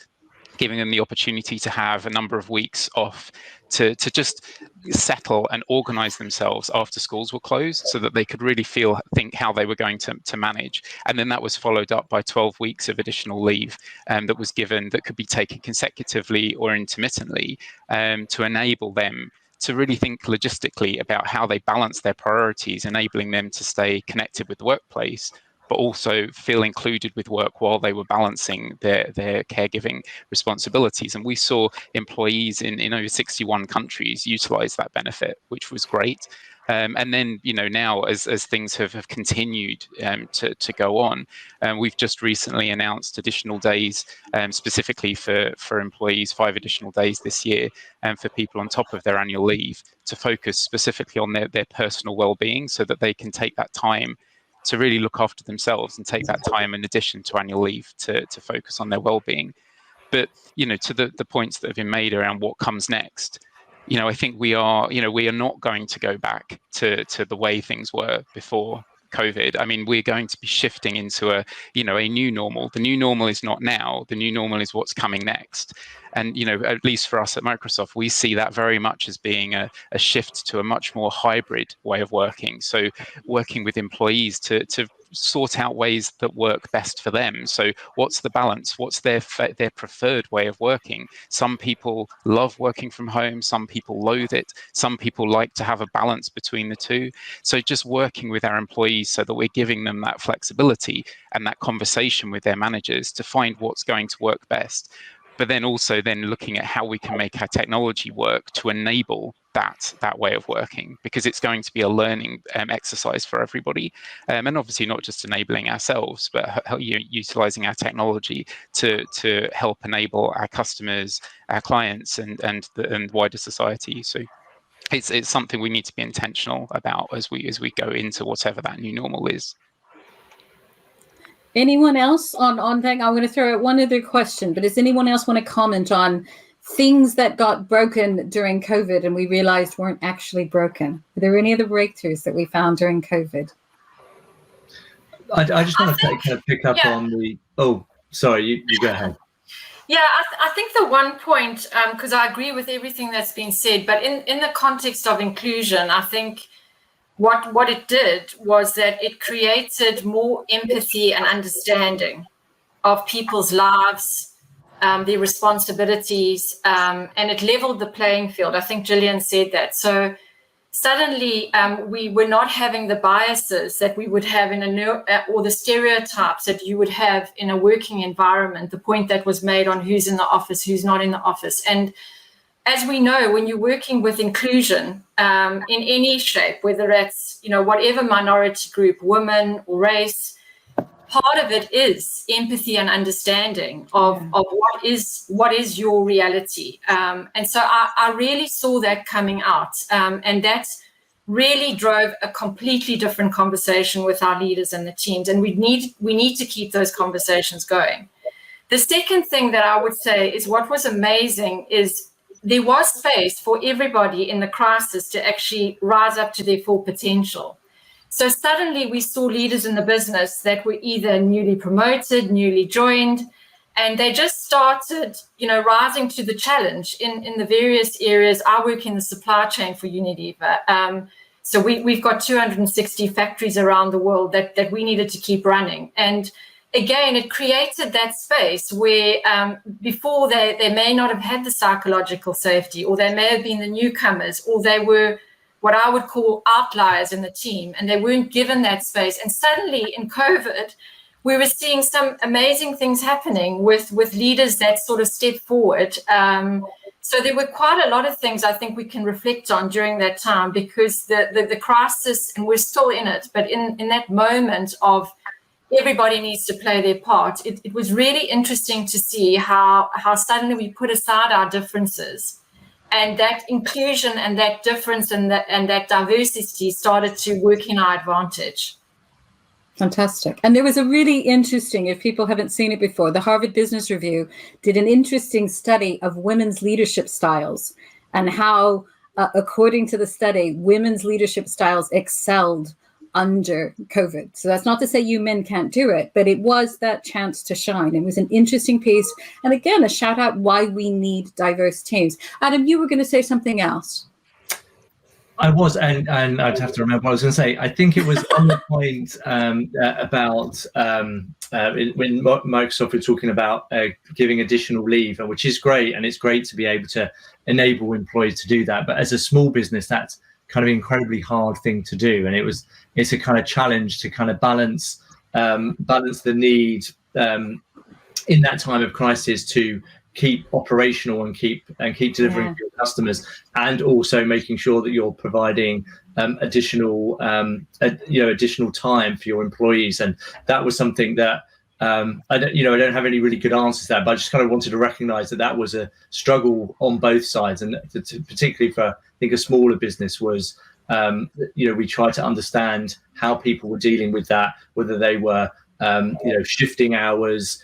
giving them the opportunity to have a number of weeks off to just settle and organize themselves after schools were closed, so that they could really think how they were going to manage. And then that was followed up by 12 weeks of additional leave that was given, that could be taken consecutively or intermittently, to enable them to really think logistically about how they balance their priorities, enabling them to stay connected with the workplace, but also feel included with work while they were balancing their caregiving responsibilities. And we saw employees in over 61 countries utilize that benefit, which was great. And then, now as things have continued to go on, we've just recently announced additional days, specifically for employees, 5 additional days this year, and for people on top of their annual leave, to focus specifically on their personal well-being, so that they can take that time to really look after themselves and take that time in addition to annual leave to focus on their well-being. But, to the points that have been made around what comes next, I think we are not going to go back to the way things were before COVID. I mean, we're going to be shifting into a new normal. The new normal is not now. The new normal is what's coming next. And, at least for us at Microsoft, we see that very much as being a shift to a much more hybrid way of working. So working with employees to sort out ways that work best for them. So what's the balance? What's their preferred way of working? Some people love working from home. Some people loathe it. Some people like to have a balance between the two. So just working with our employees so that we're giving them that flexibility and that conversation with their managers to find what's going to work best. But then also looking at how we can make our technology work to enable that way of working, because it's going to be a learning exercise for everybody, and obviously not just enabling ourselves, but utilizing our technology to help enable our customers, our clients, and wider society. So it's something we need to be intentional about as we go into whatever that new normal is. Anyone else on that? I'm going to throw out one other question, but does anyone else want to comment on things that got broken during COVID and we realized weren't actually broken? Are there any other breakthroughs that we found during COVID? I just want to kind of pick up on the... Oh, sorry, you go ahead. Yeah, I think the one point, because I agree with everything that's been said, but in the context of inclusion, I think what it did was that it created more empathy and understanding of people's lives, their responsibilities, and it leveled the playing field. I think Gillian said that. So suddenly we were not having the biases that we would have or the stereotypes that you would have in a working environment, the point that was made on who's in the office, who's not in the office. And as we know, when you're working with inclusion in any shape, whether it's, whatever minority group, women or race, part of it is empathy and understanding of what is your reality. And so I really saw that coming out. And that really drove a completely different conversation with our leaders and the teams. And we need to keep those conversations going. The second thing that I would say is what was amazing is there was space for everybody in the crisis to actually rise up to their full potential. So suddenly we saw leaders in the business that were either newly promoted, newly joined, and they just started, rising to the challenge in the various areas. I work in the supply chain for Unilever. So we've got 260 factories around the world that we needed to keep running. And again, it created that space where before they may not have had the psychological safety, or they may have been the newcomers, or they were what I would call outliers in the team, and they weren't given that space. And suddenly in COVID, we were seeing some amazing things happening with leaders that sort of stepped forward. So there were quite a lot of things I think we can reflect on during that time, because the crisis, and we're still in it, but in that moment of everybody needs to play their part, it was really interesting to see how suddenly we put aside our differences, and that inclusion and that difference and that diversity started to work in our advantage. Fantastic. And there was a really interesting, if people haven't seen it before, the Harvard Business Review did an interesting study of women's leadership styles, and how, according to the study, women's leadership styles excelled under COVID. So that's not to say you men can't do it, but it was that chance to shine. It was an interesting piece. And again, a shout out why we need diverse teams. Adam, you were going to say something else. I was, and I'd have to remember what I was going to say. I think it was on the point about when Microsoft were talking about giving additional leave, which is great, and it's great to be able to enable employees to do that. But as a small business, that's kind of an incredibly hard thing to do, and it's a kind of challenge to kind of balance the need in that time of crisis to keep operational and keep delivering to your customers, and also making sure that you're providing additional time for your employees. And that was something that I don't have any really good answers to that, but I just kind of wanted to recognize that was a struggle on both sides, and particularly for, I think, a smaller business was we tried to understand how people were dealing with that, whether they were shifting hours,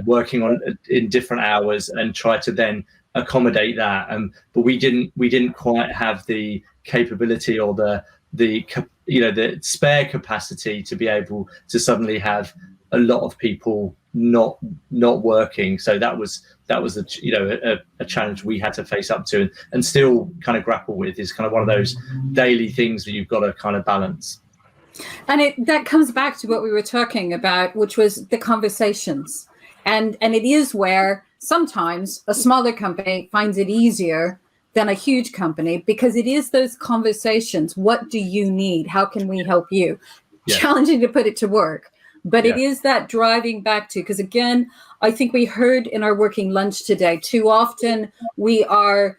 working in different hours, and try to then accommodate that. But we didn't quite have the capability or the spare capacity to be able to suddenly have a lot of people not working. So that was a challenge we had to face up to and still kind of grapple with. Is kind of one of those daily things that you've got to kind of balance. And that comes back to what we were talking about, which was the conversations. And it is where sometimes a smaller company finds it easier than a huge company, because it is those conversations. What do you need? How can we help you? Yeah. Challenging to put it to work. But it is that driving back to, because again, I think we heard in our working lunch today, too often we are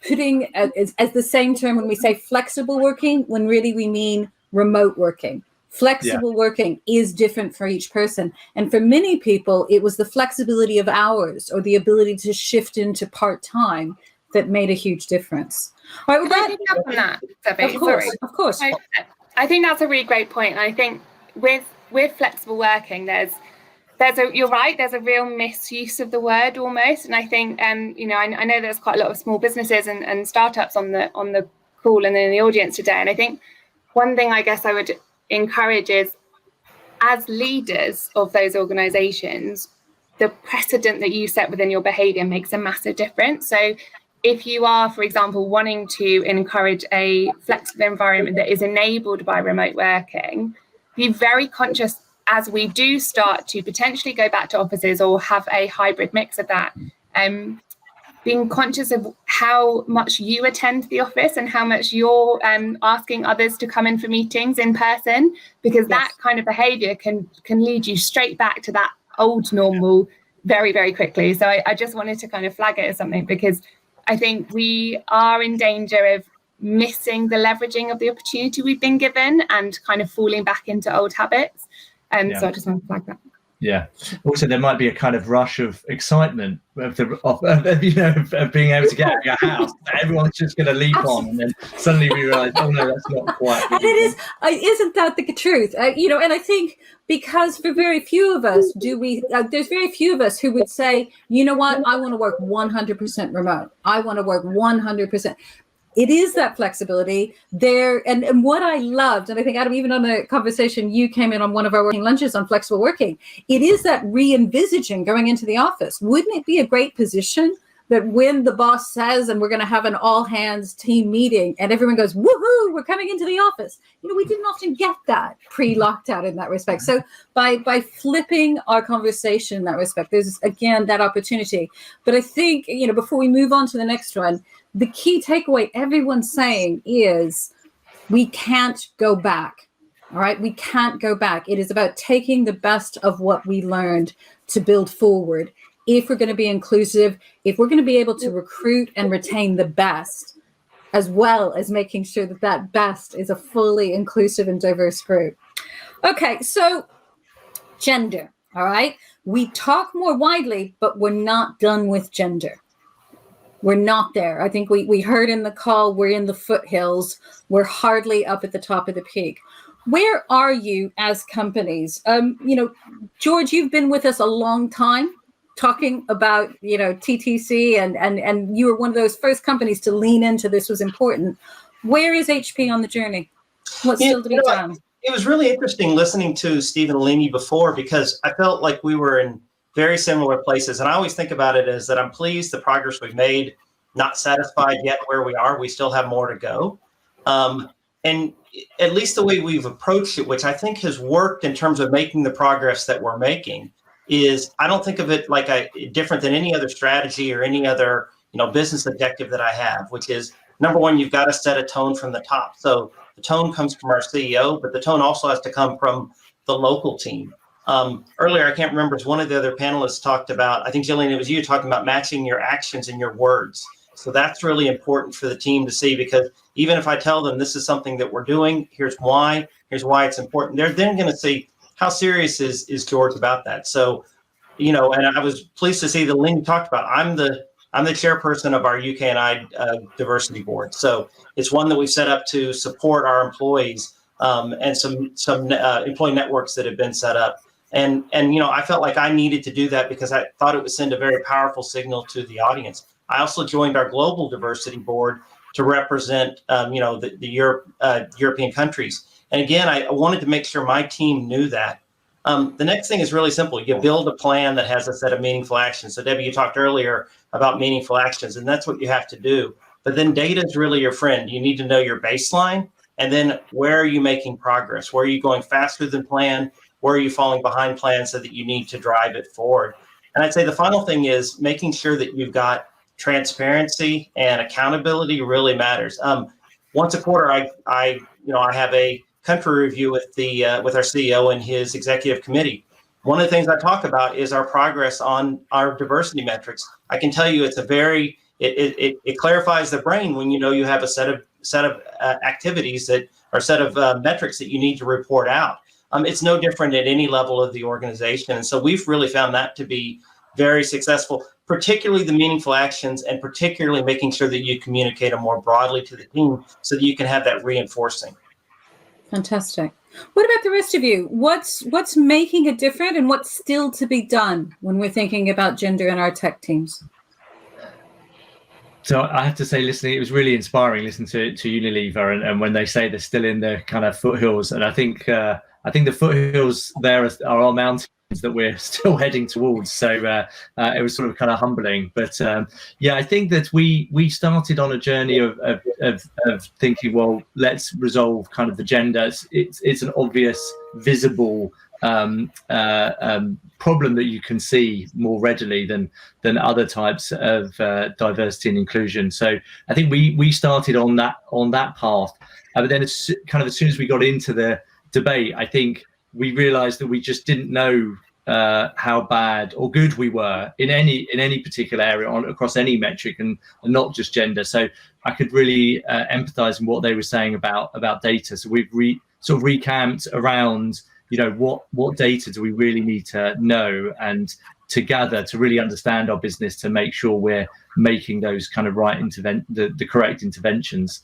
putting as the same term when we say flexible working, when really we mean remote working. Flexible working is different for each person. And for many people, it was the flexibility of hours or the ability to shift into part-time that made a huge difference. All right, Can I pick up on that, Debbie? Of course. I think that's a really great point. And I think with flexible working, you're right, there's a real misuse of the word almost. And I think, I know there's quite a lot of small businesses and startups on the call and in the audience today. And I think one thing I guess I would encourage is, as leaders of those organizations, the precedent that you set within your behavior makes a massive difference. So if you are, for example, wanting to encourage a flexible environment that is enabled by remote working, be very conscious as we do start to potentially go back to offices or have a hybrid mix of that, being conscious of how much you attend the office and how much you're asking others to come in for meetings in person, because that kind of behavior can lead you straight back to that old normal very, very quickly. So I just wanted to kind of flag it as something, because I think we are in danger of missing the leveraging of the opportunity we've been given and kind of falling back into old habits. So I just want to flag that. Yeah. Also, there might be a kind of rush of excitement of being able to get out of your house. Everyone's just going to leap on, and then suddenly we realise, oh no, that's not quite. And isn't that the truth? And I think because for very few of us there's very few of us who would say, you know what, I want to work 100% remote. I want to work 100%. It is that flexibility there. And what I loved, and I think, Adam, even on the conversation, you came in on one of our working lunches on flexible working. It is that re-envisaging going into the office. Wouldn't it be a great position that when the boss says, and we're going to have an all hands team meeting and everyone goes, woohoo, we're coming into the office. We didn't often get that pre-lockdown in that respect. So by flipping our conversation in that respect, there's again that opportunity. But I think, before we move on to the next one, the key takeaway everyone's saying is we can't go back. All right. We can't go back. It is about taking the best of what we learned to build forward. If we're going to be inclusive, if we're going to be able to recruit and retain the best, as well as making sure that that best is a fully inclusive and diverse group. Okay. So gender. All right. We talk more widely, but we're not done with gender. We're not there. I think we heard in the call, we're in the foothills. We're hardly up at the top of the peak. Where are you as companies? George, you've been with us a long time talking about, TTC and you were one of those first companies to lean into this was important. Where is HP on the journey? What's still to be done? It was really interesting listening to Steve and Aline before, because I felt like we were in very similar places. And I always think about it as that I'm pleased the progress we've made, not satisfied yet where we are. We still have more to go. And at least the way we've approached it, which I think has worked in terms of making the progress that we're making, is I don't think of it like different than any other strategy or any other business objective that I have, which is, number one, you've got to set a tone from the top. So the tone comes from our CEO, but the tone also has to come from the local team. Earlier, I can't remember, one of the other panelists talked about, I think, Gillian, it was you talking about matching your actions and your words. So that's really important for the team to see, because even if I tell them this is something that we're doing, here's why it's important, they're then going to see how serious is George about that. So, and I was pleased to see the Aline talked about, I'm the chairperson of our UK and I diversity board. So it's one that we've set up to support our employees and some employee networks that have been set up. And I felt like I needed to do that because I thought it would send a very powerful signal to the audience. I also joined our global diversity board to represent, the European countries. And again, I wanted to make sure my team knew that. The next thing is really simple. You build a plan that has a set of meaningful actions. So Debbie, you talked earlier about meaningful actions, and that's what you have to do. But then data is really your friend. You need to know your baseline, and then where are you making progress? Where are you going faster than planned? Where are you falling behind plan so that you need to drive it forward? And I'd say the final thing is making sure that you've got transparency and accountability really matters. Once a quarter, I have a country review with our CEO and his executive committee. One of the things I talk about is our progress on our diversity metrics. I can tell you it's it clarifies the brain when you have a set of activities that are set of metrics that you need to report out. It's no different at any level of the organization. And so we've really found that to be very successful, particularly the meaningful actions and particularly making sure that you communicate them more broadly to the team so that you can have that reinforcing. Fantastic. What about the rest of you? What's making it different and what's still to be done when we're thinking about gender in our tech teams? So I have to say, it was really inspiring listening to Unilever and when they say they're still in the kind of foothills. And I think the foothills there are our mountains that we're still heading towards. So it was sort of kind of humbling. But I think that we started on a journey of thinking, well, let's resolve kind of the gender. It's an obvious, visible problem that you can see more readily than other types of diversity and inclusion. So I think we started on that path. But then it's kind of as soon as we got into the debate, I think we realized that we just didn't know how bad or good we were in any particular area across any metric and not just gender. So I could really empathize in what they were saying about data. So we've sort of recamped around what data do we really need to know and to gather to really understand our business, to make sure we're making those kind of the correct interventions.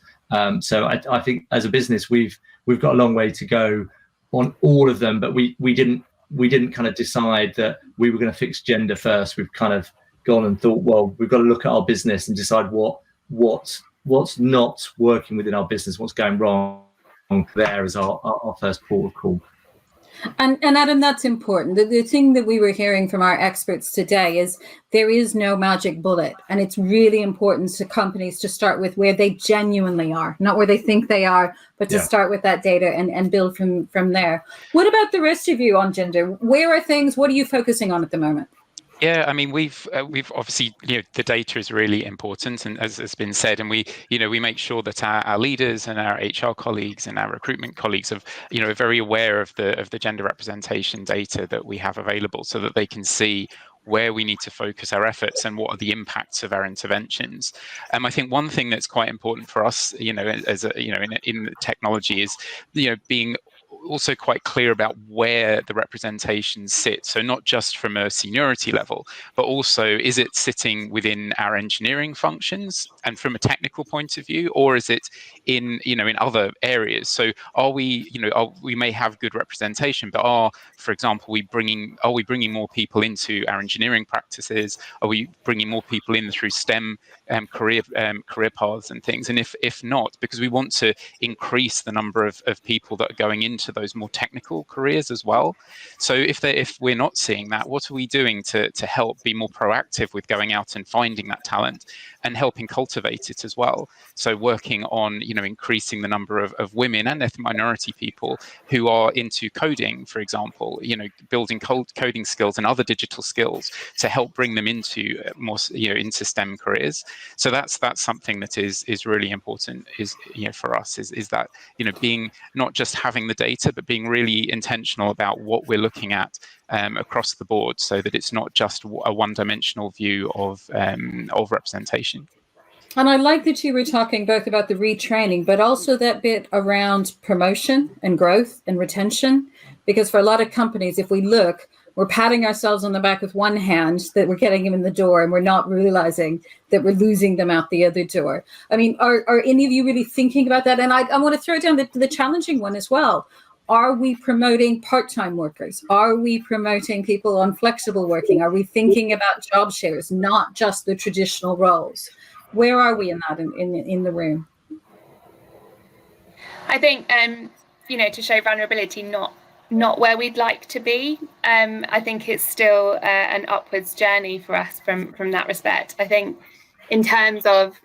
So I think as a business, we've got a long way to go on all of them, but we didn't kind of decide that we were going to fix gender first. We've kind of gone and thought, well, we've got to look at our business and decide what's not working within our business, what's going wrong there as our first port of call. And Adam, that's important. The thing that we were hearing from our experts today is there is no magic bullet. And it's really important to companies to start with where they genuinely are, not where they think they are, but to start with that data and build from there. What about the rest of you on gender? Where are things? What are you focusing on at the moment? Yeah, I mean, we've obviously, the data is really important, and as has been said, and we make sure that our leaders and our HR colleagues and our recruitment colleagues are very aware of the gender representation data that we have available, so that they can see where we need to focus our efforts and what are the impacts of our interventions. I think one thing that's quite important for us, in technology, is being also quite clear about where the representation sits. So not just from a seniority level, but also, is it sitting within our engineering functions and from a technical point of view, or is it in other areas? So are we may have good representation, but for example, are we bringing more people into our engineering practices? Are we bringing more people in through STEM career paths and things? And if not, because we want to increase the number of people that are going into those more technical careers as well. So if we're not seeing that, what are we doing to help be more proactive with going out and finding that talent and helping cultivate it as well? So working on increasing the number of women and ethnic minority people who are into coding, for example, building coding skills and other digital skills to help bring them into more into STEM careers. So that's something that is really important for us is that being not just having the data, but being really intentional about what we're looking at across the board, so that it's not just a one-dimensional view of representation. And I like that you were talking both about the retraining, but also that bit around promotion and growth and retention, because for a lot of companies, if we look, we're patting ourselves on the back with one hand that we're getting them in the door, and we're not realizing that we're losing them out the other door. I mean, are any of you really thinking about that? And I want to throw down the challenging one as well. Are we promoting part-time workers? Are we promoting people on flexible working? Are we thinking about job shares, not just the traditional roles? Where are we in that in the room? I think to show vulnerability, not where we'd like to be. I think it's still an upwards journey for us from that respect. I think in terms of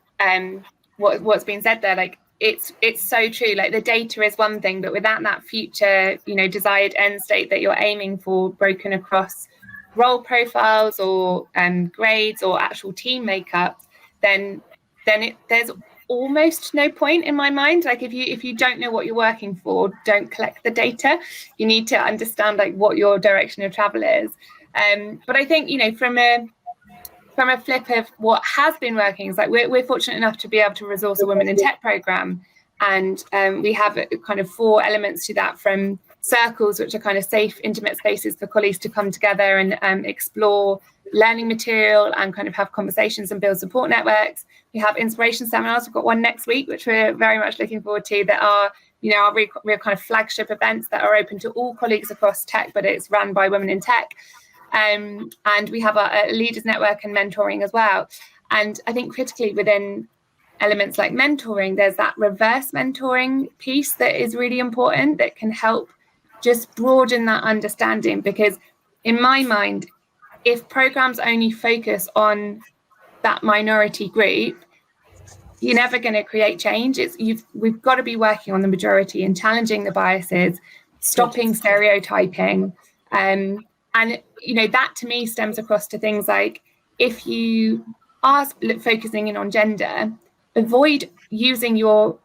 what's been said there, like it's so true. Like the data is one thing, but without that future, desired end state that you're aiming for, broken across role profiles or grades or actual team makeup, then there's almost no point in my mind. Like if you don't know what you're working for, don't collect the data. You need to understand like what your direction of travel is. But I think from a flip of what has been working is like we're fortunate enough to be able to resource a Women in Tech program, and we have kind of 4 elements to that, from circles, which are kind of safe, intimate spaces for colleagues to come together and explore learning material and kind of have conversations and build support networks. We have inspiration seminars. We've got one next week, which we're very much looking forward to, that are, our real kind of flagship events that are open to all colleagues across tech, but it's run by Women in Tech. And we have a leaders network and mentoring as well. And I think critically within elements like mentoring, there's that reverse mentoring piece that is really important, that can help just broaden that understanding. Because in my mind, if programs only focus on that minority group, you're never going to create change. We've got to be working on the majority and challenging the biases, stopping stereotyping. And that to me stems across to things like, if you are focusing in on gender, avoid using your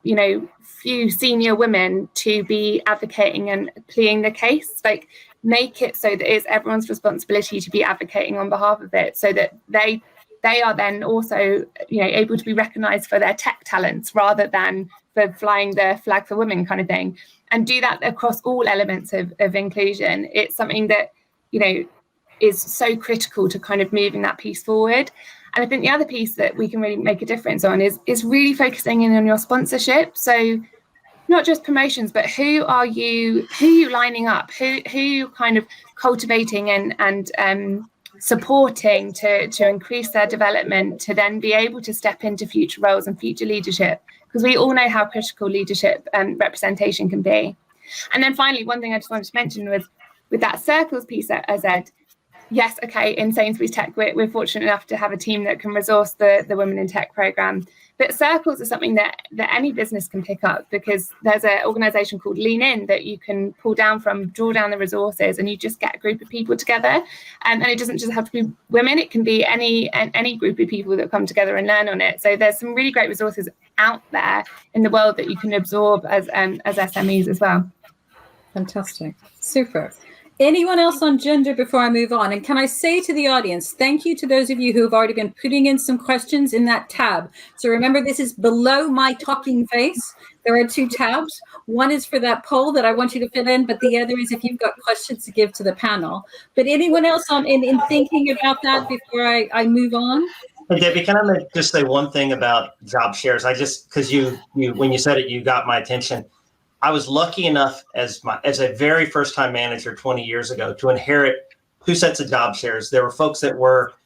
few senior women to be advocating and pleading the case. Like, make it so that it's everyone's responsibility to be advocating on behalf of it, so that they are then also able to be recognized for their tech talents rather than for flying the flag for women kind of thing. do that across all elements of inclusion. It's something that, you know, is so critical to kind of moving that piece forward. And I think the other piece that we can really make a difference on is really focusing in on your sponsorship. So not just promotions, but who are you lining up, who you kind of cultivating and supporting to increase their development, to then be able to step into future roles and future leadership, because we all know how critical leadership and representation can be. And then finally, one thing I just wanted to mention was with that circles piece that I said, yes, okay, in Sainsbury's Tech, we're fortunate enough to have a team that can resource the Women in Tech programme. But circles are something that any business can pick up, because there's an organisation called Lean In that you can pull down from, draw down the resources, and you just get a group of people together. And it doesn't just have to be women, it can be any group of people that come together and learn on it. So there's some really great resources out there in the world that you can absorb as SMEs as well. Fantastic. Super. Anyone else on gender before I move on? And can I say to the audience, thank you to those of you who have already been putting in some questions in that tab. So remember, this is below my talking face. There are 2 tabs. One is for that poll that I want you to fill in, but the other is if you've got questions to give to the panel. But anyone else in thinking about that before I move on? Hey, Debbie, can I just say one thing about job shares? Because you when you said it, you got my attention. I was lucky enough as a very first time manager 20 years ago to inherit 2 sets of job shares. There were folks that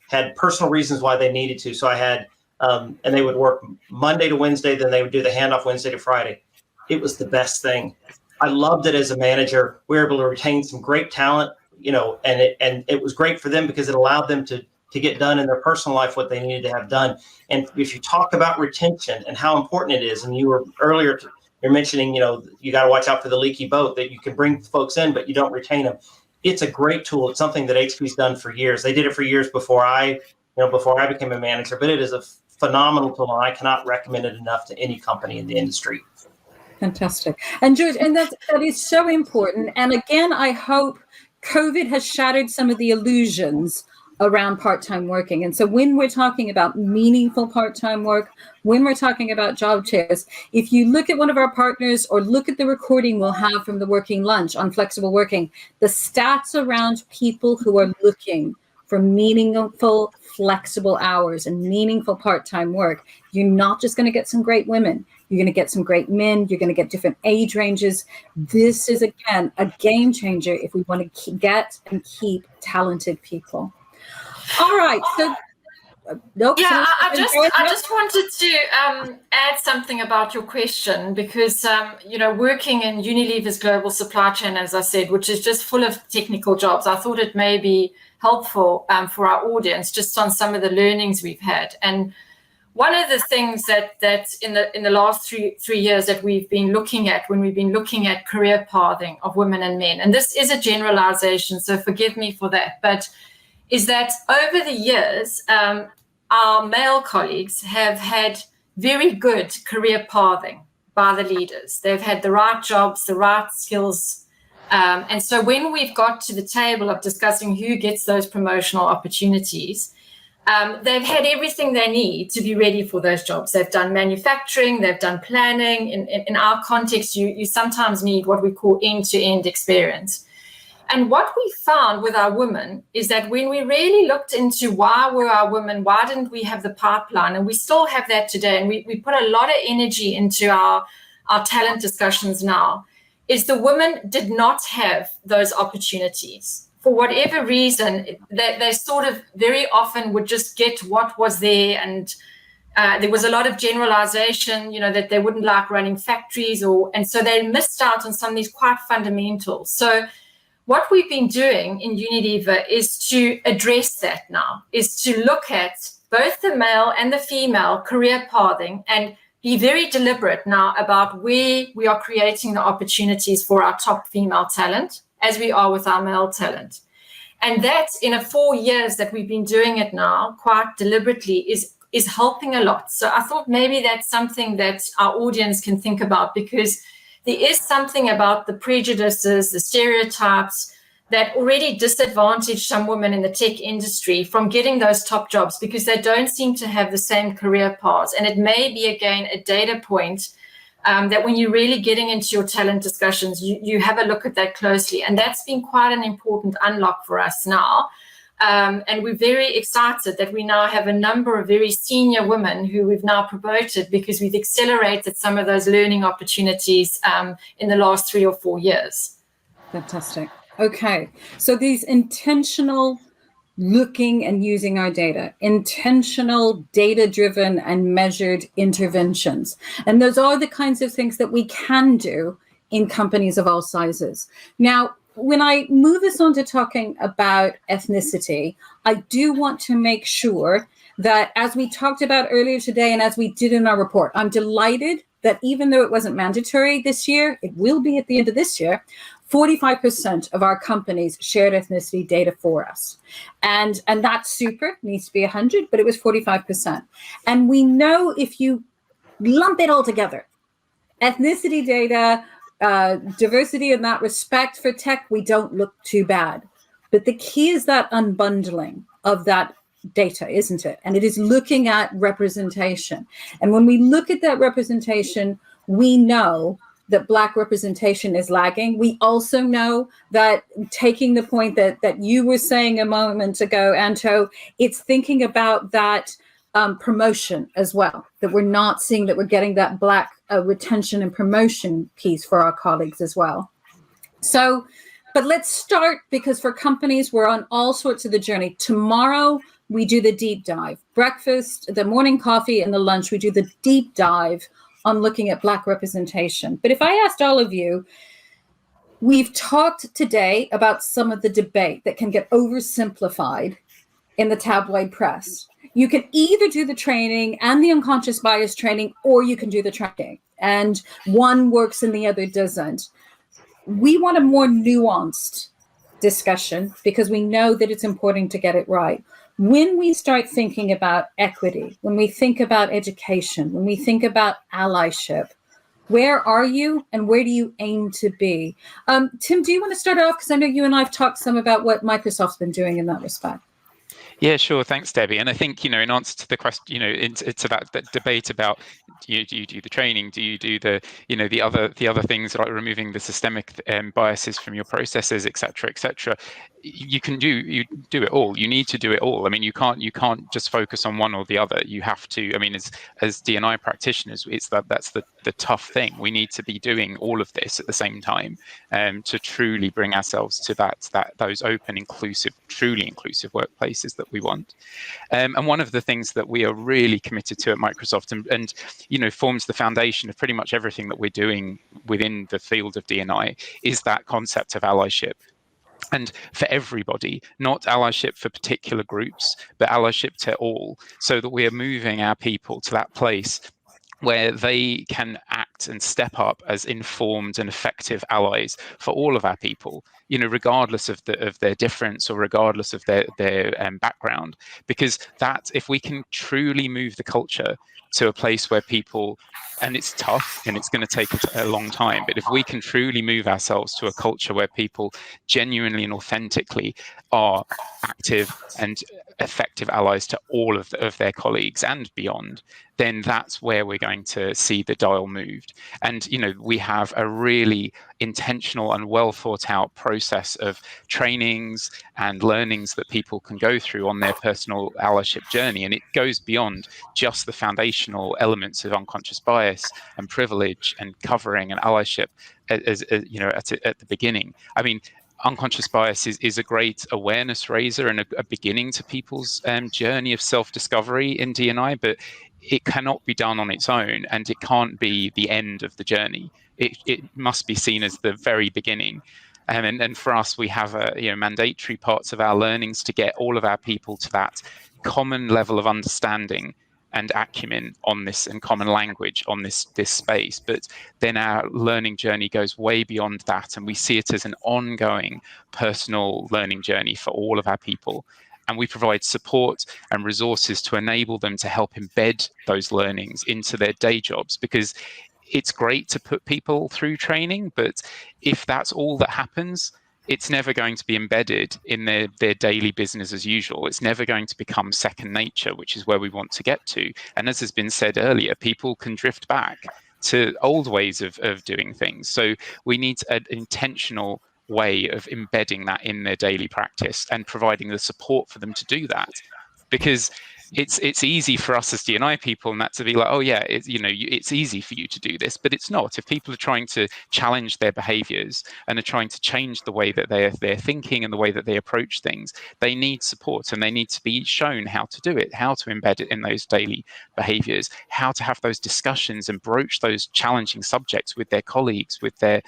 had personal reasons why they needed to. So I had, and they would work Monday to Wednesday, then they would do the handoff Wednesday to Friday. It was the best thing. I loved it as a manager. We were able to retain some great talent, you know, and it was great for them because it allowed them to get done in their personal life what they needed to have done. And if you talk about retention and how important it is, and you were earlier you're mentioning, you know, you got to watch out for the leaky boat, that you can bring folks in, but you don't retain them. It's a great tool. It's something that HP's done for years. They did it for years before I became a manager, but it is a phenomenal tool, and I cannot recommend it enough to any company in the industry. Fantastic. And George, and that is so important. And again, I hope COVID has shattered some of the illusions around part-time working. And so when we're talking about meaningful part-time work, when we're talking about job shares, if you look at one of our partners or look at the recording we'll have from the Working Lunch on flexible working, the stats around people who are looking for meaningful, flexible hours and meaningful part-time work, you're not just going to get some great women. You're going to get some great men. You're going to get different age ranges. This is, again, a game changer if we want to get and keep talented people. All right. So, nope. Yeah, I just wanted to add something about your question, because you know, working in Unilever's global supply chain, as I said, which is just full of technical jobs, I thought it may be helpful for our audience just on some of the learnings we've had. And one of the things that in the last three years that we've been looking at when we've been looking at career pathing of women and men, and this is a generalization, so forgive me for that, but is that over the years, our male colleagues have had very good career pathing by the leaders. They've had the right jobs, the right skills. And so when we've got to the table of discussing who gets those promotional opportunities, they've had everything they need to be ready for those jobs. They've done manufacturing, they've done planning. In our context, you sometimes need what we call end-to-end experience. And what we found with our women is that when we really looked into why were our women, why didn't we have the pipeline, and we still have that today, and we put a lot of energy into our talent discussions now, is the women did not have those opportunities. For whatever reason, they sort of very often would just get what was there, and there was a lot of generalization, you know, that they wouldn't like running factories, and so they missed out on some of these quite fundamentals. So what we've been doing in Unilever is to address that now, is to look at both the male and the female career pathing and be very deliberate now about where we are creating the opportunities for our top female talent, as we are with our male talent. And that, in 4 years that we've been doing it now, quite deliberately, is helping a lot. So I thought maybe that's something that our audience can think about, because there is something about the prejudices, the stereotypes that already disadvantage some women in the tech industry from getting those top jobs, because they don't seem to have the same career paths. And it may be, again, a data point that when you're really getting into your talent discussions, you have a look at that closely. And that's been quite an important unlock for us now. And we're very excited that we now have a number of very senior women who we've now promoted because we've accelerated some of those learning opportunities in the last 3 or 4 years. Fantastic. Okay. So these intentional looking and using our data, intentional data-driven and measured interventions. And those are the kinds of things that we can do in companies of all sizes. Now, when I move us on to talking about ethnicity, I do want to make sure that, as we talked about earlier today and as we did in our report, I'm delighted that even though it wasn't mandatory this year, it will be at the end of this year, 45% of our companies shared ethnicity data for us. And that's super, it needs to be 100, but it was 45%. And we know if you lump it all together, ethnicity data, diversity in that respect for tech, we don't look too bad. But the key is that unbundling of that data, isn't it? And it is looking at representation. And when we look at that representation, we know that Black representation is lagging. We also know that, taking the point that you were saying a moment ago, Anto, it's thinking about that promotion as well, that we're not seeing that we're getting that Black retention and promotion piece for our colleagues as well. So, but let's start, because for companies, we're on all sorts of the journey. Tomorrow, we do the deep dive. Breakfast, the morning coffee, and the lunch, we do the deep dive on looking at Black representation. But if I asked all of you, we've talked today about some of the debate that can get oversimplified in the tabloid press. You can either do the training and the unconscious bias training, or you can do the tracking. And one works and the other doesn't. We want a more nuanced discussion because we know that it's important to get it right. When we start thinking about equity, when we think about education, when we think about allyship, where are you and where do you aim to be? Tim, do you want to start off? Because I know you and I have talked some about what Microsoft's been doing in that respect. Yeah, sure. Thanks, Debbie. And I think, in answer to the question, into that debate about do you do the training, do you do the other things like removing the systemic biases from your processes, et cetera, you do it all. You need to do it all. I mean, you can't just focus on one or the other. You have to. I mean, as D&I practitioners, that's the tough thing. We need to be doing all of this at the same time to truly bring ourselves to those open, inclusive, truly inclusive workplaces that we want. And one of the things that we are really committed to at Microsoft and forms the foundation of pretty much everything that we're doing within the field of D&I is that concept of allyship. And for everybody, not allyship for particular groups, but allyship to all, so that we are moving our people to that place where they can act and step up as informed and effective allies for all of our people, regardless of their difference or regardless of their background. Because if we can truly move the culture to a place where people, and it's tough and it's going to take a long time, but if we can truly move ourselves to a culture where people genuinely and authentically are active and effective allies to all of their colleagues and beyond, then that's where we're going to see the dial moved. And we have a really intentional and well thought out process of trainings and learnings that people can go through on their personal allyship journey, and it goes beyond just the foundational elements of unconscious bias and privilege and covering and allyship as at the beginning. I mean, unconscious bias is a great awareness raiser and a beginning to people's journey of self-discovery in D&I, but it cannot be done on its own, and it can't be the end of the journey. It must be seen as the very beginning. And for us, we have mandatory parts of our learnings to get all of our people to that common level of understanding and acumen on this, and common language on this space. But then our learning journey goes way beyond that, and we see it as an ongoing personal learning journey for all of our people. And we provide support and resources to enable them to help embed those learnings into their day jobs, because it's great to put people through training, but if that's all that happens, it's never going to be embedded in their daily business as usual. It's never going to become second nature, which is where we want to get to. And as has been said earlier, people can drift back. to old ways of doing things. So we need an intentional way of embedding that in their daily practice and providing the support for them to do that. Because it's easy for us as D&I people and that to be like, oh yeah, it's easy for you to do this, but it's not. If people are trying to challenge their behaviors and are trying to change the way that they're thinking and the way that they approach things, they need support and they need to be shown how to do it, how to embed it in those daily behaviors, how to have those discussions and broach those challenging subjects with their colleagues, with their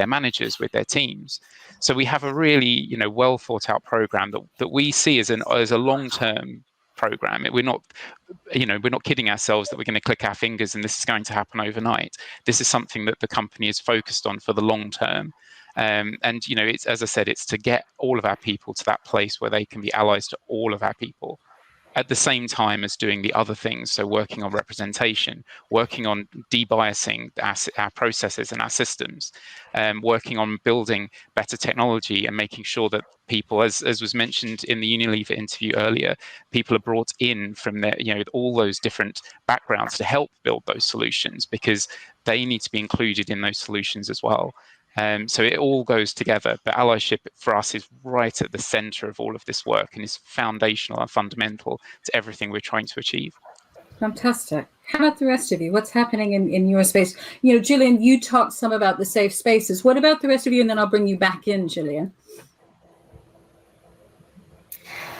managers, with their teams. So we have a really well thought out program that we see as a long-term program. We're not kidding ourselves that we're going to click our fingers and this is going to happen overnight. This is something that the company is focused on for the long term. And it's, as I said, it's to get all of our people to that place where they can be allies to all of our people, at the same time as doing the other things. So working on representation, working on debiasing our processes and our systems, working on building better technology and making sure that people, as was mentioned in the Unilever interview earlier, people are brought in from their, all those different backgrounds to help build those solutions, because they need to be included in those solutions as well. So it all goes together, but allyship for us is right at the center of all of this work and is foundational and fundamental to everything we're trying to achieve. Fantastic. How about the rest of you? What's happening in your space? Gillian, you talked some about the safe spaces. What about the rest of you? And then I'll bring you back in, Gillian.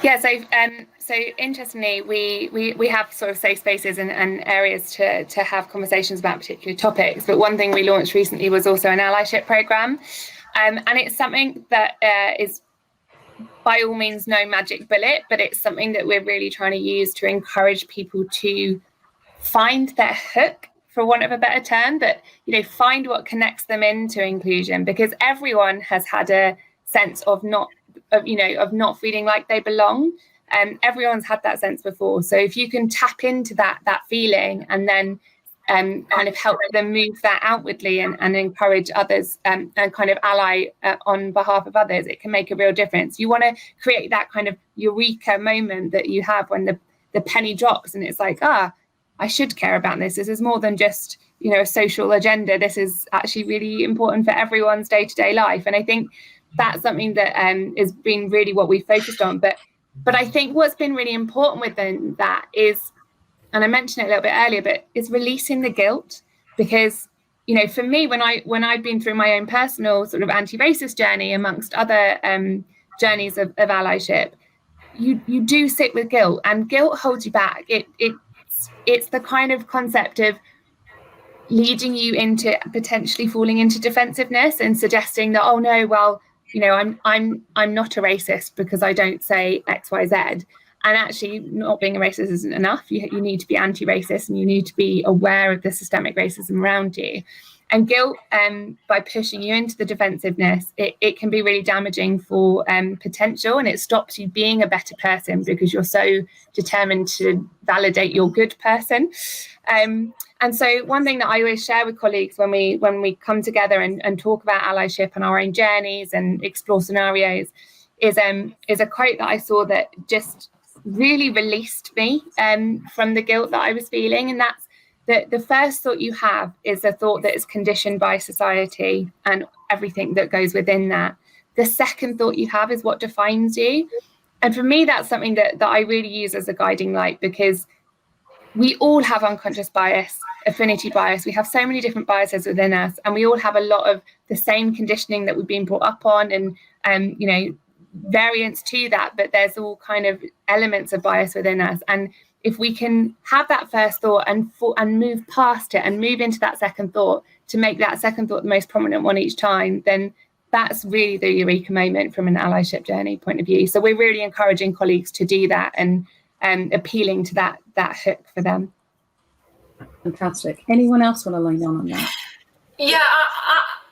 Yeah, so interestingly, we have sort of safe spaces and areas to have conversations about particular topics. But one thing we launched recently was also an allyship program. And it's something that is by all means no magic bullet, but it's something that we're really trying to use to encourage people to find their hook, for want of a better term, but find what connects them into inclusion, because everyone has had a sense of not feeling like they belong. Everyone's had that sense before. So if you can tap into that feeling and then kind of help them move that outwardly and encourage others and kind of ally on behalf of others, it can make a real difference. You want to create that kind of eureka moment that you have when the penny drops and it's like, I should care about this. This is more than just, a social agenda. This is actually really important for everyone's day-to-day life. And I think that's something that has been really what we focused on. But I think what's been really important within that is, and I mentioned it a little bit earlier, but it's releasing the guilt. Because, for me, when I've been through my own personal sort of anti-racist journey, amongst other journeys of allyship, you do sit with guilt, and guilt holds you back. It's the kind of concept of leading you into potentially falling into defensiveness and suggesting that, oh no, well, I'm not a racist because I don't say X, Y, Z. And actually, not being a racist isn't enough. You need to be anti-racist and you need to be aware of the systemic racism around you. And guilt, by pushing you into the defensiveness, it can be really damaging for potential, and it stops you being a better person because you're so determined to validate your good person. And so one thing that I always share with colleagues when we come together and talk about allyship and our own journeys and explore scenarios is a quote that I saw that just really released me from the guilt that I was feeling. And that's that the first thought you have is a thought that is conditioned by society and everything that goes within that. The second thought you have is what defines you. And for me, that's something that I really use as a guiding light, because we all have unconscious bias, affinity bias. We have so many different biases within us, and we all have a lot of the same conditioning that we've been brought up on and variants to that, but there's all kind of elements of bias within us. And if we can have that first thought and move past it and move into that second thought to make that second thought the most prominent one each time, then that's really the eureka moment from an allyship journey point of view. So we're really encouraging colleagues to do that and appealing to that hook for them. Fantastic. Anyone else want to line on that? Yeah,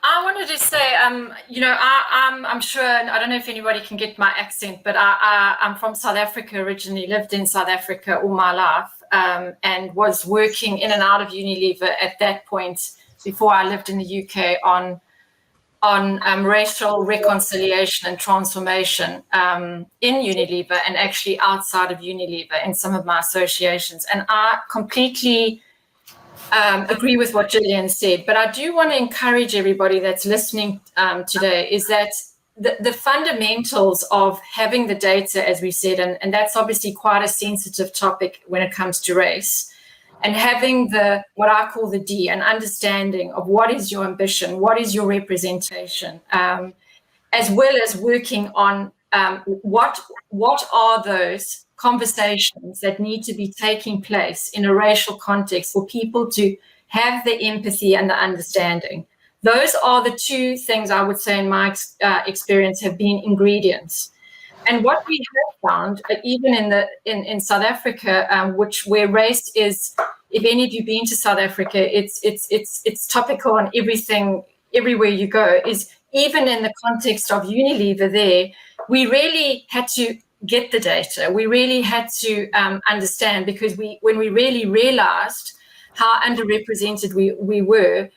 I wanted to say, I'm sure, I don't know if anybody can get my accent, but I'm from South Africa originally, lived in South Africa all my life, and was working in and out of Unilever at that point before I lived in the UK on racial reconciliation and transformation in Unilever and actually outside of Unilever in some of my associations. And I completely agree with what Gillian said, but I do want to encourage everybody that's listening today is that the fundamentals of having the data, as we said, and that's obviously quite a sensitive topic when it comes to race, and having what I call the D, an understanding of what is your ambition, what is your representation, as well as working on what are those conversations that need to be taking place in a racial context for people to have the empathy and the understanding. Those are the two things I would say in my experience have been ingredients. And what we have found, even in South Africa, where race is, if any of you been to South Africa, it's topical on everything, everywhere you go, is even in the context of Unilever there, we really had to get the data. We really had to understand, because when we really realized how underrepresented we were,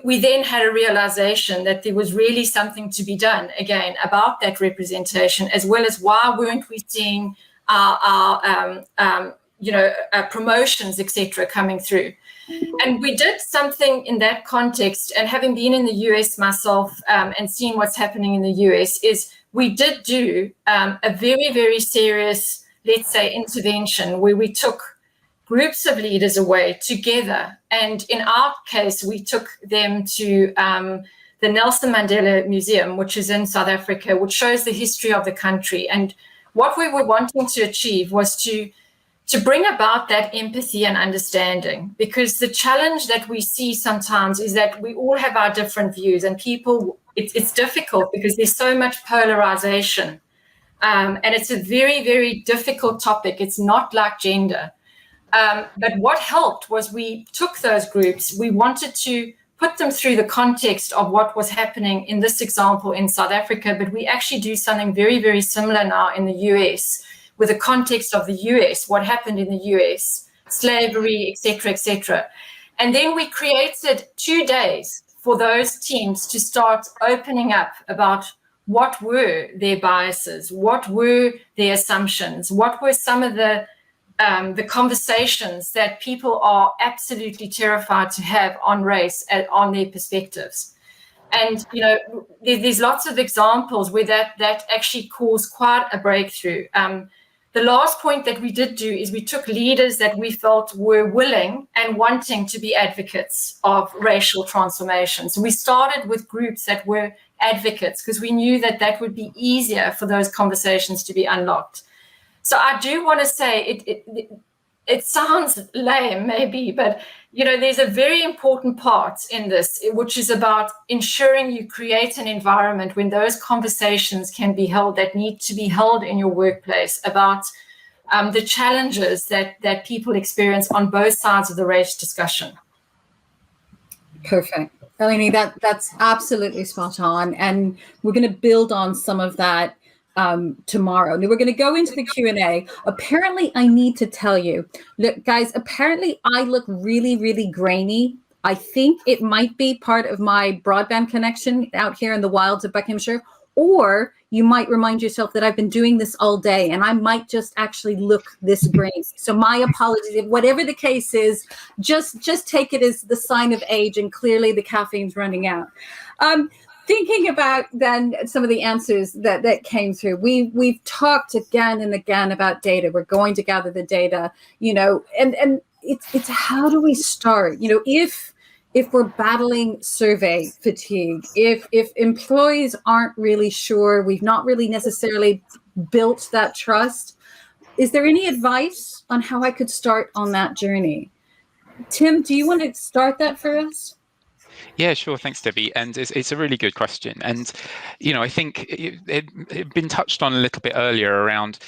we then had a realization that there was really something to be done, again, about that representation, as well as why weren't we seeing our promotions, etc., coming through. And we did something in that context, and having been in the US myself and seeing what's happening in the US, is we did do a very, very serious, let's say, intervention where we took groups of leaders away together. And in our case, we took them to the Nelson Mandela Museum, which is in South Africa, which shows the history of the country. And what we were wanting to achieve was to bring about that empathy and understanding, because the challenge that we see sometimes is that we all have our different views, and people, it's difficult because there's so much polarization. And it's a very, very difficult topic. It's not like gender. But what helped was we took those groups, we wanted to put them through the context of what was happening in this example in South Africa, but we actually do something very, very similar now in the US, with the context of the US, what happened in the US, slavery, etc., etc. And then we created 2 days for those teams to start opening up about what were their biases, what were their assumptions, what were some of the conversations that people are absolutely terrified to have on race and on their perspectives. And, there's lots of examples where that actually caused quite a breakthrough. The last point that we did do is we took leaders that we felt were willing and wanting to be advocates of racial transformation. So we started with groups that were advocates, because we knew that would be easier for those conversations to be unlocked. So I do want to say it sounds lame maybe, but there's a very important part in this, which is about ensuring you create an environment when those conversations can be held, that need to be held in your workplace, about the challenges that people experience on both sides of the race discussion. Perfect. Aline, that's absolutely spot on. And we're going to build on some of that tomorrow. Now we're going to go into the Q&A. Apparently, I need to tell you, look, guys, apparently I look really, really grainy. I think it might be part of my broadband connection out here in the wilds of Buckinghamshire, or you might remind yourself that I've been doing this all day and I might just actually look this grainy. So my apologies. If whatever the case is, just take it as the sign of age, and clearly the caffeine's running out. Thinking about then some of the answers that came through, we've talked again and again about data. We're going to gather the data, and it's how do we start? If we're battling survey fatigue, if employees aren't really sure, we've not really necessarily built that trust. Is there any advice on how I could start on that journey? Tim, do you want to start that for us? Yeah, sure. Thanks, Debbie. And it's a really good question. And, I think it been touched on a little bit earlier around,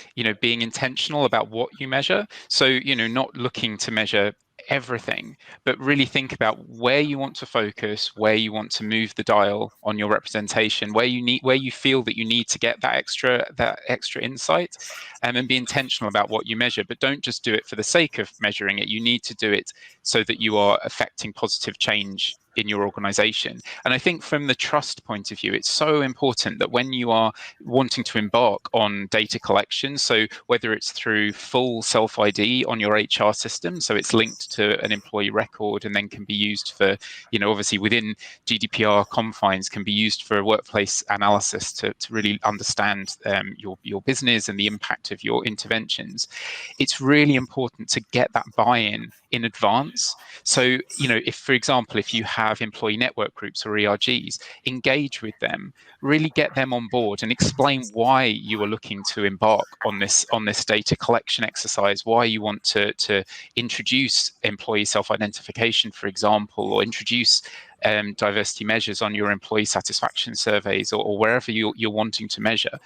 being intentional about what you measure. So, not looking to measure everything, but really think about where you want to focus, where you want to move the dial on your representation, where you feel that you need to get that extra insight, and be intentional about what you measure. But don't just do it for the sake of measuring it. You need to do it so that you are affecting positive change in your organization. And I think from the trust point of view, it's so important that when you are wanting to embark on data collection, so whether it's through full self-ID on your HR system, so it's linked to an employee record and then can be used for, obviously within GDPR confines, can be used for workplace analysis to really understand your business and the impact of your interventions. It's really important to get that buy-in in advance. So, if, for example, if you have employee network groups or ERGs, engage with them, really get them on board and explain why you are looking to embark on this data collection exercise, why you want to introduce employee self-identification, for example, or introduce diversity measures on your employee satisfaction surveys or wherever you're wanting to measure,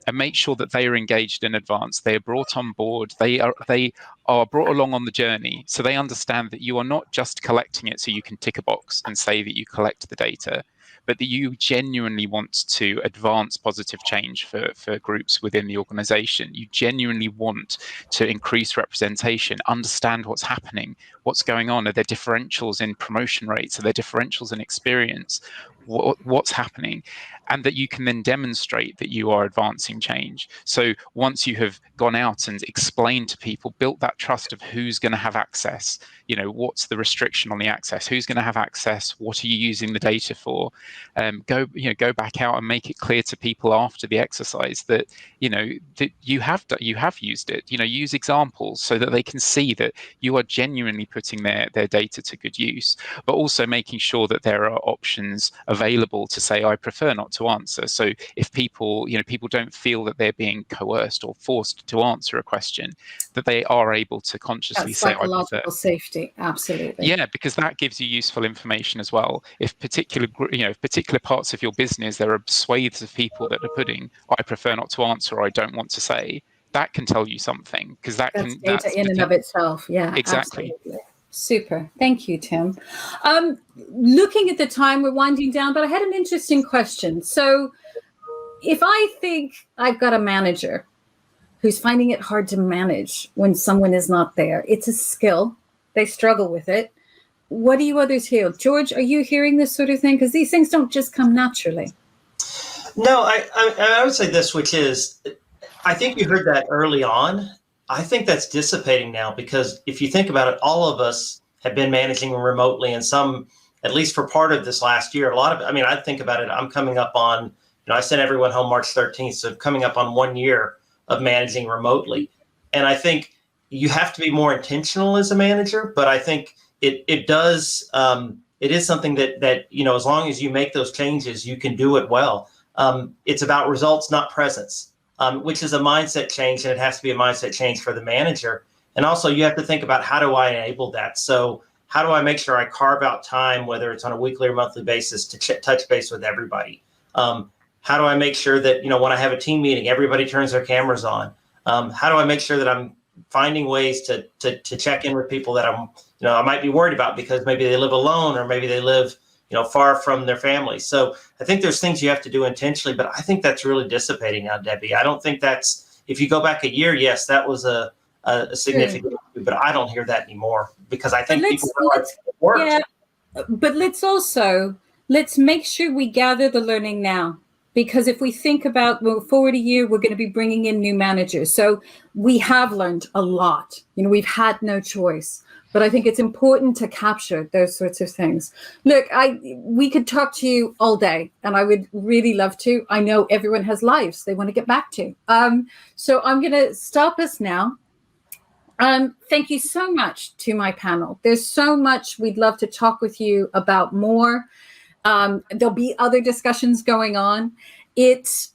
and make sure that they are engaged in advance. They are brought on board. They are brought along on the journey, so they understand that you are not just collecting it so you can tick a box and say that you collect the data, but that you genuinely want to advance positive change for groups within the organization. You genuinely want to increase representation, understand what's happening, what's going on. Are there differentials in promotion rates? Are there differentials in experience? What's happening? And that you can then demonstrate that you are advancing change. So once you have gone out and explained to people, built that trust of who's going to have access, what's the restriction on the access, who's going to have access, what are you using the data for, go back out and make it clear to people after the exercise that that you have used it. Use examples so that they can see that you are genuinely putting their data to good use, but also making sure that there are options available to say, I prefer not to answer. So if people don't feel that they're being coerced or forced to answer a question, that they are able to consciously say, psychological safety. Absolutely. Yeah, because that gives you useful information as well. If particular parts of your business, there are swathes of people that are putting, I prefer not to answer, or I don't want to say, that can tell you something, because that's data in and of itself. Yeah, exactly. Absolutely. Super. Thank you, Tim. Looking at the time, we're winding down, but I had an interesting question. So if I think I've got a manager who's finding it hard to manage when someone is not there, it's a skill. They struggle with it. What do you others hear? George, are you hearing this sort of thing? Because these things don't just come naturally. No, I would say this, which is, I think you heard that early on. I think that's dissipating now, because if you think about it, all of us have been managing remotely, and some, at least for part of this last year, I think about it, I'm coming up on, I sent everyone home March 13th, so coming up on 1 year of managing remotely. And I think you have to be more intentional as a manager, but I think it is something that, as long as you make those changes, you can do it well. It's about results, not presence. Which is a mindset change, and it has to be a mindset change for the manager. And also you have to think about, how do I enable that? So how do I make sure I carve out time, whether it's on a weekly or monthly basis, to touch base with everybody? How do I make sure that, when I have a team meeting, everybody turns their cameras on? How do I make sure that I'm finding ways to check in with people that I might be worried about, because maybe they live alone, or maybe they live far from their family. So I think there's things you have to do intentionally, but I think that's really dissipating now, Debbie. I don't think if you go back a year, yes, that was a significant issue, but I don't hear that anymore, because I think people work. Yeah, but let's make sure we gather the learning now, because if we think about forward a year, we're going to be bringing in new managers. So we have learned a lot. We've had no choice. But I think it's important to capture those sorts of things. Look, we could talk to you all day, and I would really love to. I know everyone has lives they want to get back to. So I'm going to stop us now. Thank you so much to my panel. There's so much we'd love to talk with you about more. There'll be other discussions going on. There's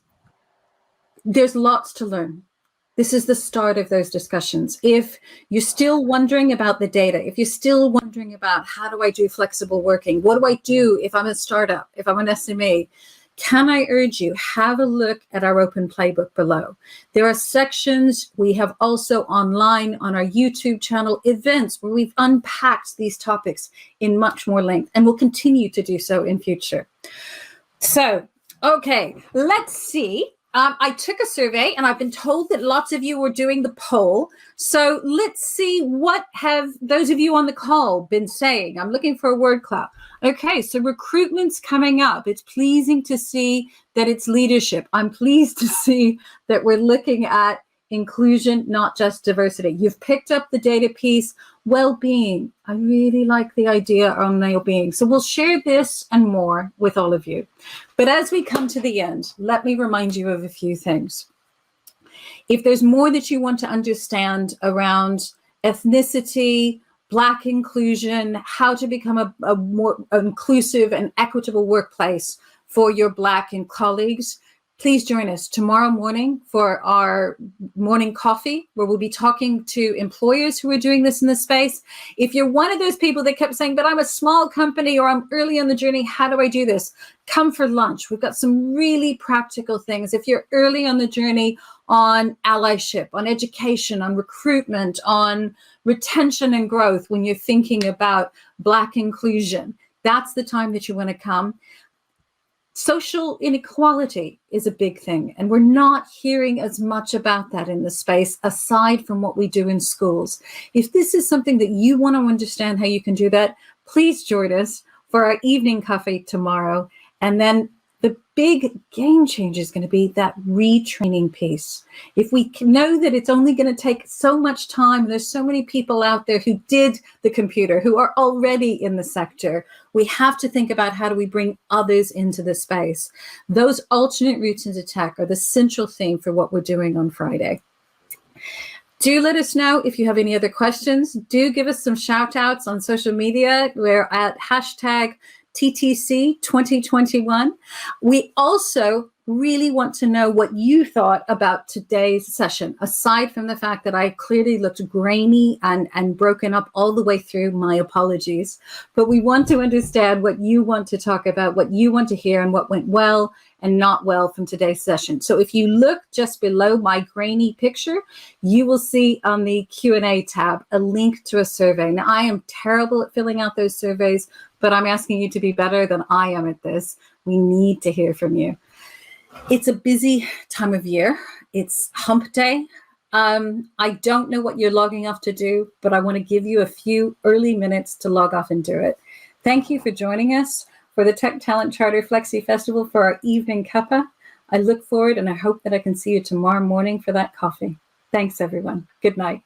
lots to learn. This is the start of those discussions. If you're still wondering about the data, if you're still wondering about, how do I do flexible working? What do I do if I'm a startup, if I'm an SME? Can I urge you, have a look at our open playbook below. There are sections. We have also online on our YouTube channel events where we've unpacked these topics in much more length, and we'll continue to do so in future. So, okay, let's see I took a survey and I've been told that lots of you were doing the poll. So let's see what have those of you on the call been saying. I'm looking for a word cloud. Okay, so recruitment's coming up. It's pleasing to see that it's leadership. I'm pleased to see that we're looking at inclusion, not just diversity. You've picked up the data piece. Well-being. I really like the idea on well-being. So we'll share this and more with all of you. But as we come to the end, let me remind you of a few things. If there's more that you want to understand around ethnicity, Black inclusion, how to become a more inclusive and equitable workplace for your Black colleagues, please join us tomorrow morning for our morning coffee, where we'll be talking to employers who are doing this in the space. If you're one of those people that kept saying, but I'm a small company or I'm early on the journey, how do I do this? Come for lunch. We've got some really practical things. If you're early on the journey on allyship, on education, on recruitment, on retention and growth, when you're thinking about Black inclusion, that's the time that you want to come. Social inequality is a big thing, and we're not hearing as much about that in the space aside from what we do in schools. If this is something that you want to understand how you can do that, please join us for our evening coffee tomorrow. And then the big game changer is going to be that retraining piece. If we know that it's only going to take so much time, there's so many people out there who did the computer, who are already in the sector, we have to think about how do we bring others into the space. Those alternate routes into tech are the central theme for what we're doing on Friday. Do let us know if you have any other questions. Do give us some shout outs on social media. We're at hashtag TTC 2021. We also really want to know what you thought about today's session, aside from the fact that I clearly looked grainy and broken up all the way through. My apologies. But we want to understand what you want to talk about, what you want to hear, and what went well and not well from today's session. So if you look just below my grainy picture, you will see on the Q&A tab a link to a survey. Now, I am terrible at filling out those surveys, but I'm asking you to be better than I am at this. We need to hear from you. It's a busy time of year. It's hump day. I don't know what you're logging off to do, but I want to give you a few early minutes to log off and do it. Thank you for joining us for the Tech Talent Charter Flexi Festival for our evening cuppa. I look forward and I hope that I can see you tomorrow morning for that coffee. Thanks, everyone. Good night.